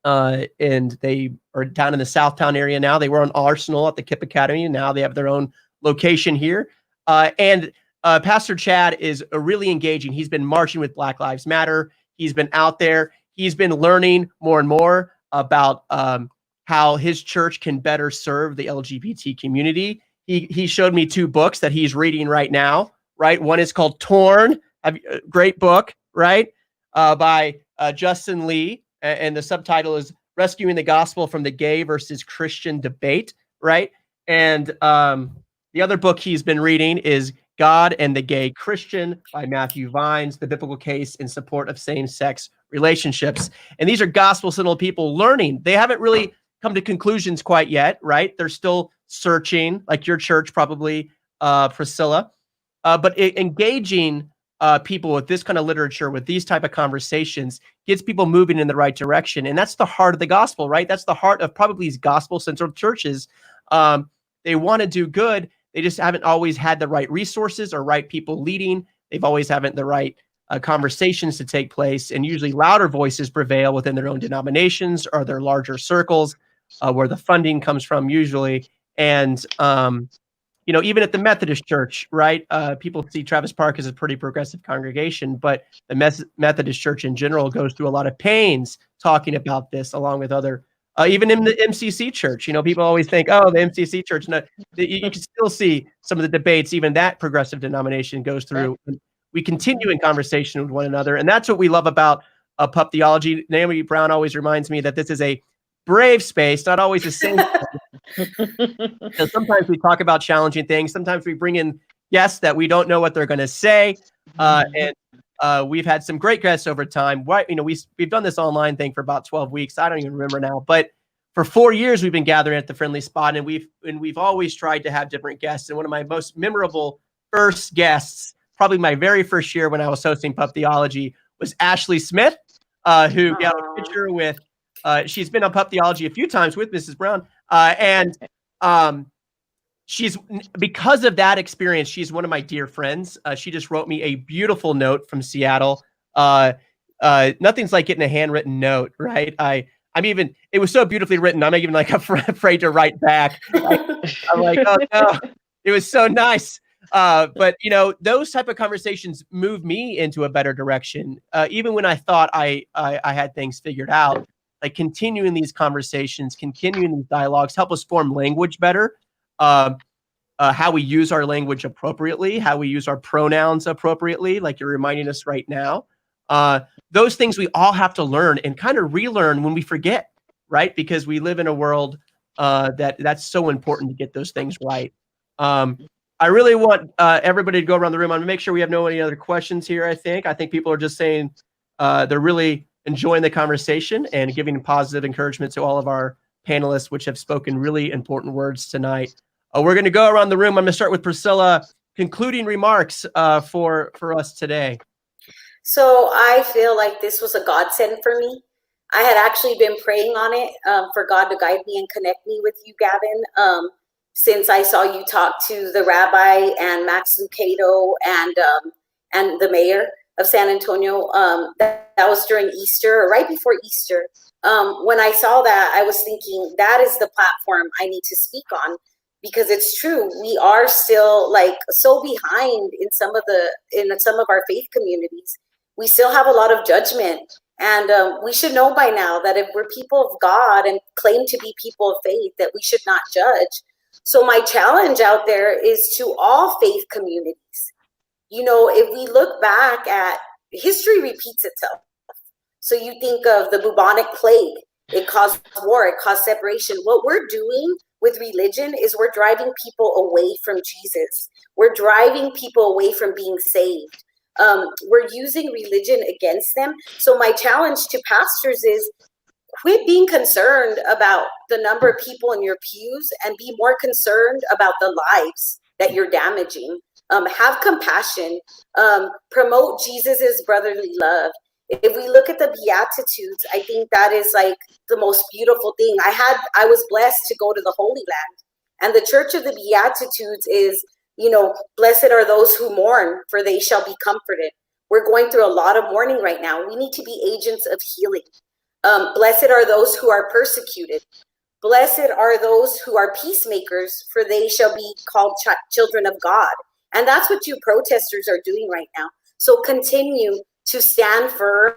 they are down in the Southtown area now. They were on Arsenal at the KIPP Academy. And now they have their own location here. And Pastor Chad is really engaging. He's been marching with Black Lives Matter. He's been out there. He's been learning more and more about how his church can better serve the LGBT community. He showed me 2 books that he's reading right now, right? One is called Torn, a great book, right? By Justin Lee. And the subtitle is Rescuing the Gospel from the Gay versus Christian Debate, right? And the other book he's been reading is God and the Gay Christian by Matthew Vines, The Biblical Case in Support of Same-Sex Relationships. And these are gospel-centered people learning. They haven't really come to conclusions quite yet, right? They're still searching, like your church probably, Priscilla, but engaging people with this kind of literature, with these type of conversations, gets people moving in the right direction. And that's the heart of the gospel, right? That's the heart of probably these gospel-centered churches. They want to do good. They just haven't always had the right resources or right people leading. They've always haven't the right conversations to take place. And usually louder voices prevail within their own denominations or their larger circles, where the funding comes from usually. And, even at the Methodist Church, right? People see Travis Park as a pretty progressive congregation, but the Methodist Church in general goes through a lot of pains talking about this, along with other, even in the MCC Church. People always think, oh, the MCC Church. No, you can still see some of the debates even that progressive denomination goes through. We continue in conversation with one another, and that's what we love about Pup Theology. Naomi Brown always reminds me that this is a brave space, not always a safe space. Because sometimes we talk about challenging things. Sometimes we bring in guests that we don't know what they're going to say. And we've had some great guests over time. We've done this online thing for about 12 weeks. I don't even remember now. But for 4 years, we've been gathering at the Friendly Spot, and we've always tried to have different guests. And one of my most memorable first guests, probably my very first year when I was hosting Pup Theology, was Ashley Smith, who got a picture with. She's been on Pup Theology a few times with Mrs. Brown. She's, because of that experience, she's one of my dear friends. She just wrote me a beautiful note from Seattle. Nothing's like getting a handwritten note, right? It was so beautifully written. I'm not even like afraid to write back. I'm like, oh no, it was so nice. But those type of conversations move me into a better direction. Even when I thought I had things figured out, like continuing these conversations, continuing these dialogues, help us form language better. How we use our language appropriately, how we use our pronouns appropriately, like you're reminding us right now. Those things we all have to learn and kind of relearn when we forget, right? Because we live in a world that's so important to get those things right. I really want everybody to go around the room. I'm gonna make sure we have no any other questions here. I think people are just saying they're really enjoying the conversation and giving positive encouragement to all of our panelists, which have spoken really important words tonight. We're going to go around the room. I'm going to start with Priscilla. Concluding remarks for us today. So I feel like this was a godsend for me. I had actually been praying on it for God to guide me and connect me with you, Gavin, since I saw you talk to the rabbi and Max Lucado and the mayor of San Antonio. That was during Easter, or right before Easter. When I saw that, I was thinking that is the platform I need to speak on, because it's true. We are still like so behind in some of our faith communities. We still have a lot of judgment, and we should know by now that if we're people of God and claim to be people of faith, that we should not judge. So my challenge out there is to all faith communities. If we look back at history, repeats itself. So you think of the bubonic plague, it caused war, it caused separation. What we're doing with religion is we're driving people away from Jesus. We're driving people away from being saved. We're using religion against them. So my challenge to pastors is quit being concerned about the number of people in your pews and be more concerned about the lives that you're damaging. Have compassion, promote Jesus's brotherly love. If we look at the Beatitudes, I think that is like the most beautiful thing. I was blessed to go to the Holy Land, and the Church of the Beatitudes is, blessed are those who mourn, for they shall be comforted. We're going through a lot of mourning right now. We need to be agents of healing. Blessed are those who are persecuted. Blessed are those who are peacemakers, for they shall be called children of God. And that's what you protesters are doing right now. So continue to stand firm.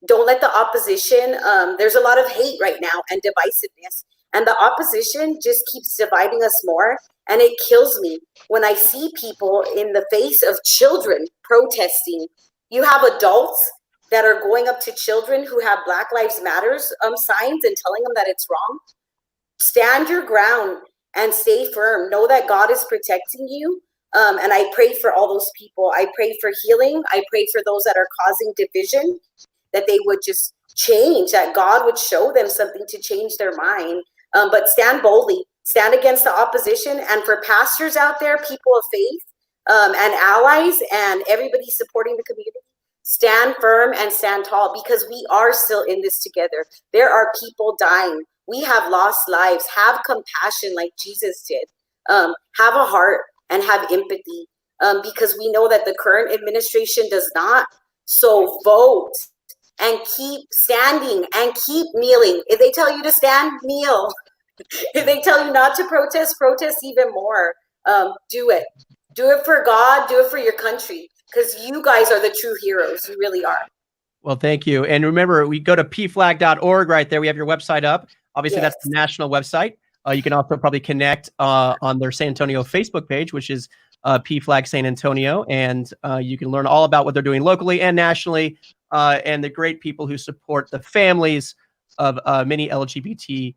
Don't let the opposition, there's a lot of hate right now and divisiveness. And the opposition just keeps dividing us more. And it kills me when I see people in the face of children protesting. You have adults that are going up to children who have Black Lives Matters signs and telling them that it's wrong. Stand your ground and stay firm. Know that God is protecting you. And I pray for all those people. I pray for healing. I pray for those that are causing division, that they would just change, that God would show them something to change their mind. But stand boldly, stand against the opposition. And for pastors out there, people of faith, and allies and everybody supporting the community, stand firm and stand tall, because we are still in this together. There are people dying. We have lost lives. Have compassion like Jesus did. Have a heart and have empathy, because we know that the current administration does not. So vote and keep standing and keep kneeling. If they tell you to stand, kneel. If they tell you not to protest, protest even more. Do it. Do it for God. Do it for your country, because you guys are the true heroes. You really are. Well, thank you. And remember, we go to pflag.org right there. We have your website up. Obviously, Yes. That's the national website. You can also probably connect on their San Antonio Facebook page, which is PFLAG San Antonio. And you can learn all about what they're doing locally and nationally, and the great people who support the families of many LGBT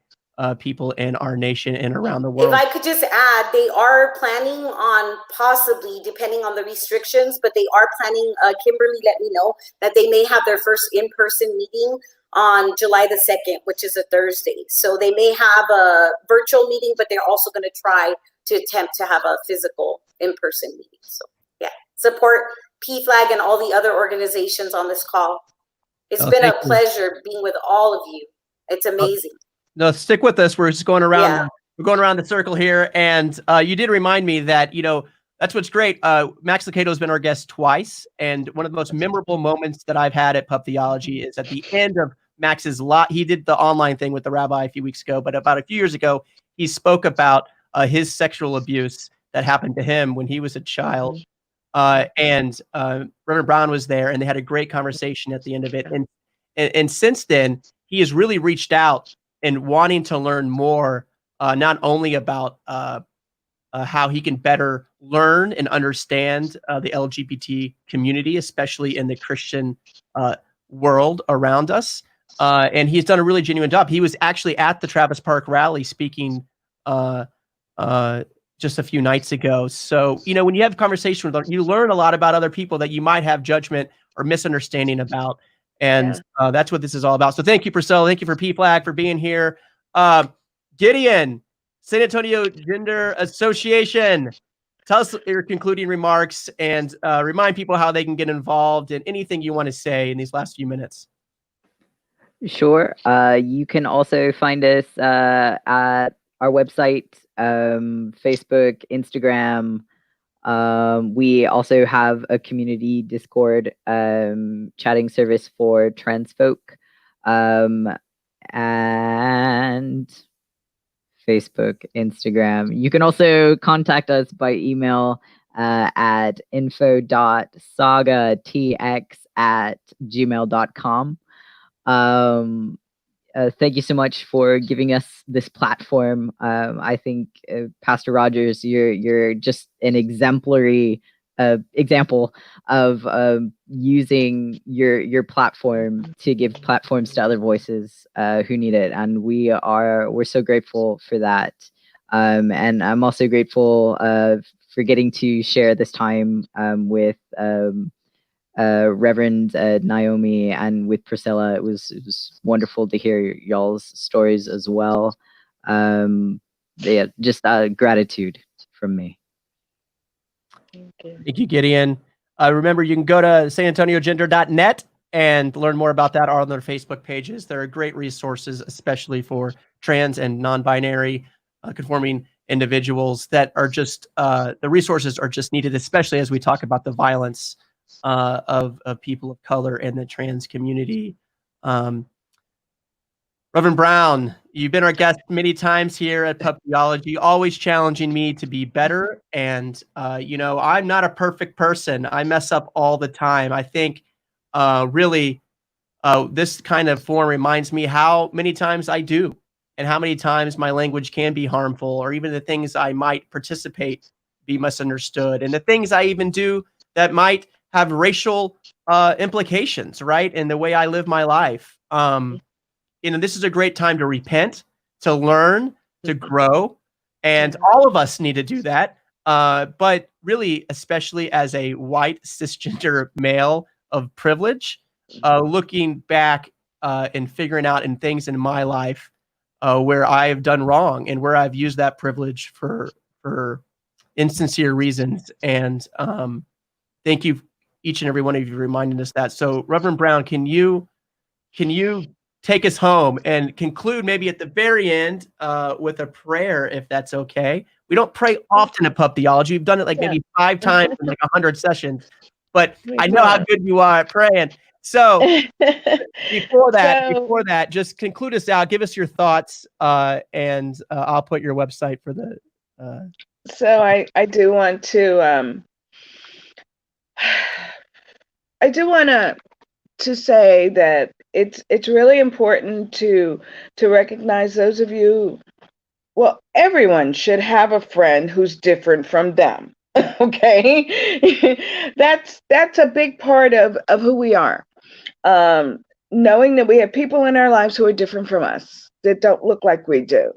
people in our nation and around the world. If I could just add, they are planning on possibly, depending on the restrictions, but they are planning, Kimberly let me know, that they may have their first in-person meeting on July the 2nd, which is a Thursday. So they may have a virtual meeting, but they're also going to try to attempt to have a physical in-person meeting. So yeah, support PFLAG and all the other organizations on this call. It's been a pleasure being with all of you. It's amazing. No, stick with us. We're just going around. Yeah. We're going around the circle here, and you did remind me that that's what's great. Max Lucado has been our guest twice, and one of the most memorable moments that I've had at Pub Theology is at the end of Max's lot. He did the online thing with the rabbi a few weeks ago, but about a few years ago, he spoke about his sexual abuse that happened to him when he was a child. And Reverend Brown was there, and they had a great conversation at the end of it. And since then, he has really reached out and wanting to learn more, not only about how he can better learn and understand the LGBT community, especially in the Christian world around us. And he's done a really genuine job. He was actually at the Travis Park rally speaking just a few nights ago. So, when you have conversation with them, you learn a lot about other people that you might have judgment or misunderstanding about. And that's what this is all about. So thank you, Priscilla. Thank you for PFLAG for being here. Gideon, San Antonio Gender Association. Tell us your concluding remarks and remind people how they can get involved in anything you want to say in these last few minutes. Sure. You can also find us at our website, Facebook, Instagram. We also have a community Discord chatting service for trans folk, and Facebook, Instagram. You can also contact us by email at info.sagatx@gmail.com. Thank you so much for giving us this platform. I think Pastor Rogers, you're just an exemplary example of using your platform to give platforms to other voices who need it, and we're so grateful for that. And I'm also grateful for getting to share this time with Reverend Naomi and with Priscilla. It was wonderful to hear y'all's stories as well. Just gratitude from me. Thank you, Gideon. Remember, you can go to sanantoniogender.net and learn more about that on their Facebook pages. There are great resources, especially for trans and non-binary conforming individuals that are just, the resources are just needed, especially as we talk about the violence of people of color and the trans community. Reverend Brown, you've been our guest many times here at Pub Theology, always challenging me to be better. And, I'm not a perfect person. I mess up all the time. I think really this kind of forum reminds me how many times I do and how many times my language can be harmful, or even the things I might participate be misunderstood, and the things I even do that might have racial implications, right? In the way I live my life. This is a great time to repent, to learn, to grow. And all of us need to do that. But really, especially as a white cisgender male of privilege, looking back and figuring out in things in my life where I have done wrong and where I've used that privilege for insincere reasons. And thank you, each and every one of you, for reminding us that. So, Reverend Brown, can you take us home and conclude maybe at the very end with a prayer, if that's okay? We don't pray often at Pub Theology. We've done it like maybe 5 times in like 100 sessions, but I know how good you are at praying. So before that, just conclude us out. Give us your thoughts, and I'll put your website for the. So I do want to to say that it's really important to recognize those of you. Well, everyone should have a friend who's different from them. Okay, that's a big part of who we are. Knowing that we have people in our lives who are different from us, that don't look like we do.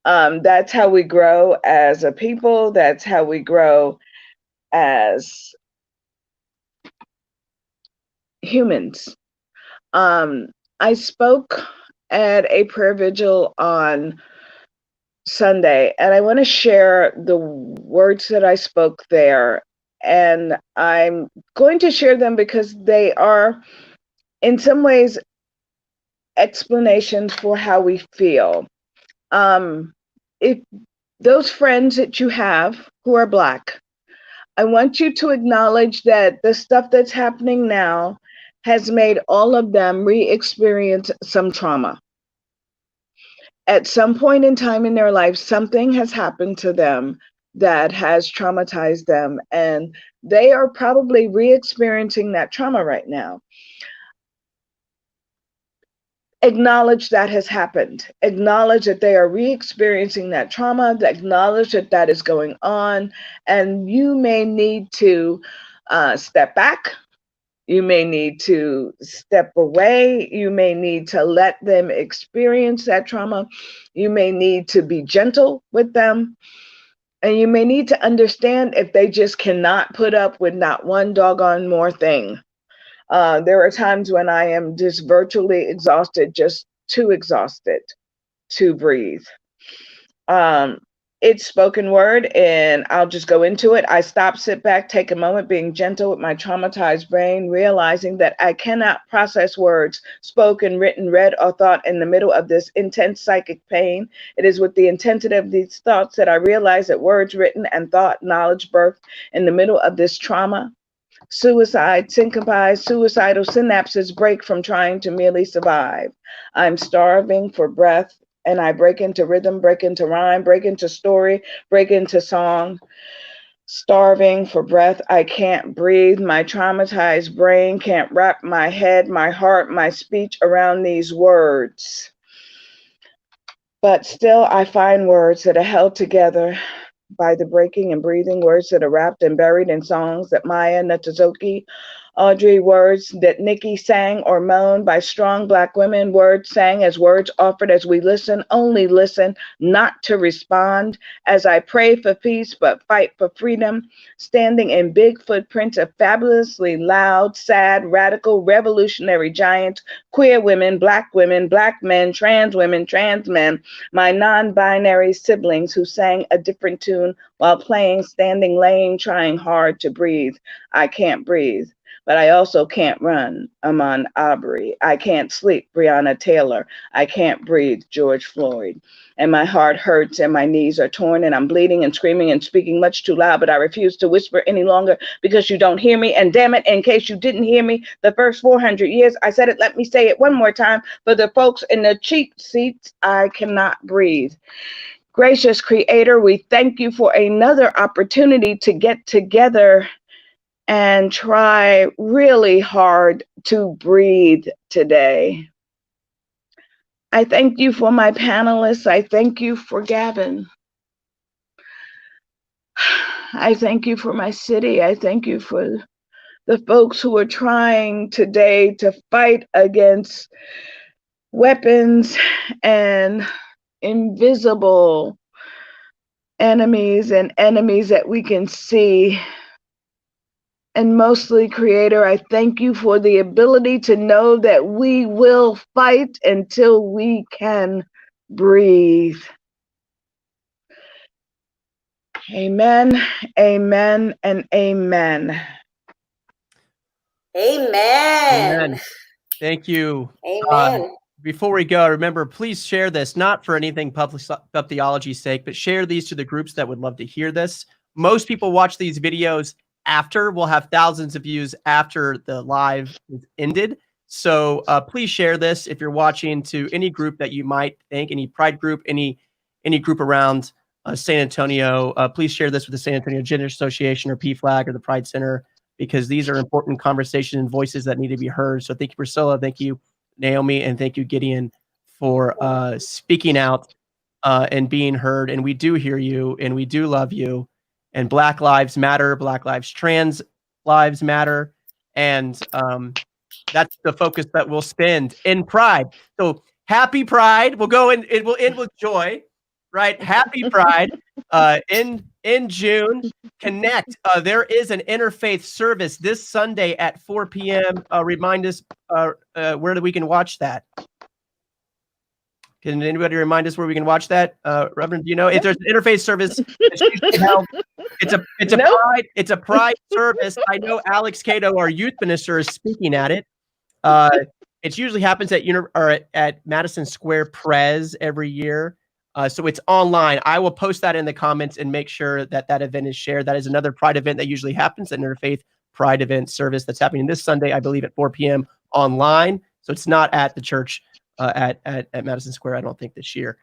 That's how we grow as a people. That's how we grow as humans. I spoke at a prayer vigil on Sunday, and I want to share the words that I spoke there. And I'm going to share them because they are, in some ways, explanations for how we feel. If those friends that you have who are Black, I want you to acknowledge that the stuff that's happening now has made all of them re-experience some trauma. At some point in time in their life, something has happened to them that has traumatized them, and they are probably re-experiencing that trauma right now. Acknowledge that has happened. Acknowledge that they are re-experiencing that trauma, acknowledge that that is going on, and you may need to step back. You may need to step away. You may need to let them experience that trauma. You may need to be gentle with them. And you may need to understand if they just cannot put up with not one doggone more thing. There are times when I am just virtually exhausted, just too exhausted to breathe. It's spoken word, and I'll just go into it. I stop, sit back, take a moment, being gentle with my traumatized brain, realizing that I cannot process words spoken, written, read, or thought in the middle of this intense psychic pain. It is with the intensity of these thoughts that I realize that words written and thought, knowledge birthed in the middle of this trauma. Suicide, syncope, suicidal synapses break from trying to merely survive. I'm starving for breath, and I break into rhythm, break into rhyme, break into story, break into song. Starving for breath, I can't breathe. My traumatized brain can't wrap my head, my heart, my speech around these words. But still, I find words that are held together by the breaking and breathing, words that are wrapped and buried in songs that Maya, Natazoki, Audrey, words that Nikki sang or moaned by strong Black women, words sang as words offered as we listen, only listen, not to respond, as I pray for peace but fight for freedom, standing in big footprints of fabulously loud, sad, radical, revolutionary giants, queer women, Black men, trans women, trans men, my non-binary siblings who sang a different tune while playing, standing, laying, trying hard to breathe. I can't breathe. But I also can't run, Ahmaud Arbery. I can't sleep, Breonna Taylor. I can't breathe, George Floyd. And my heart hurts and my knees are torn and I'm bleeding and screaming and speaking much too loud, but I refuse to whisper any longer because you don't hear me. And damn it, in case you didn't hear me, the first 400 years, I said it, let me say it one more time. For the folks in the cheap seats, I cannot breathe. Gracious Creator, we thank you for another opportunity to get together and try really hard to breathe today. I thank you for my panelists. I thank you for Gavin. I thank you for my city. I thank you for the folks who are trying today to fight against weapons and invisible enemies and enemies that we can see. And mostly, Creator, I thank you for the ability to know that we will fight until we can breathe. Amen, amen, and amen. Amen. Thank you. Amen. Before we go, remember, please share this, not for anything public theology's sake, but share these to the groups that would love to hear this. Most people watch these videos after. We'll have thousands of views after the live is ended. So please share this if you're watching to any group that you might think, any pride group, any group around San Antonio. Please share this with the San Antonio Gender Association or PFLAG or the Pride Center, because these are important conversations and voices that need to be heard. So thank you, Priscilla. Thank you, Naomi, and thank you, Gideon, for speaking out and being heard. And we do hear you, and we do love you. And Black Lives Matter, Black Lives, Trans Lives Matter. And that's the focus that we'll spend in Pride. So happy Pride. We'll go and it will end with joy, right? Happy Pride in June. Connect. There is an interfaith service this Sunday at 4 p.m. Remind us where we can watch that. Can anybody remind us where we can watch that? Reverend, do you know if there's an interfaith service? It's a pride service. I know Alex Cato, our youth minister, is speaking at it. It usually happens at Madison Square Pres every year. So it's online. I will post that in the comments and make sure that that event is shared. That is another Pride event that usually happens, an interfaith Pride event service that's happening this Sunday, I believe, at 4 p.m. online. So it's not at the church at Madison Square, I don't think, this year.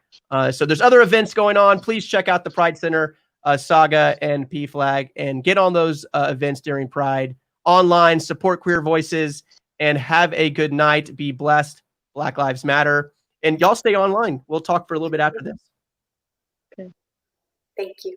So there's other events going on. Please check out the Pride Center, SAGA, and PFLAG, and get on those events during Pride. Online, support queer voices, and have a good night. Be blessed. Black Lives Matter. And y'all stay online. We'll talk for a little bit after this. Okay. Thank you.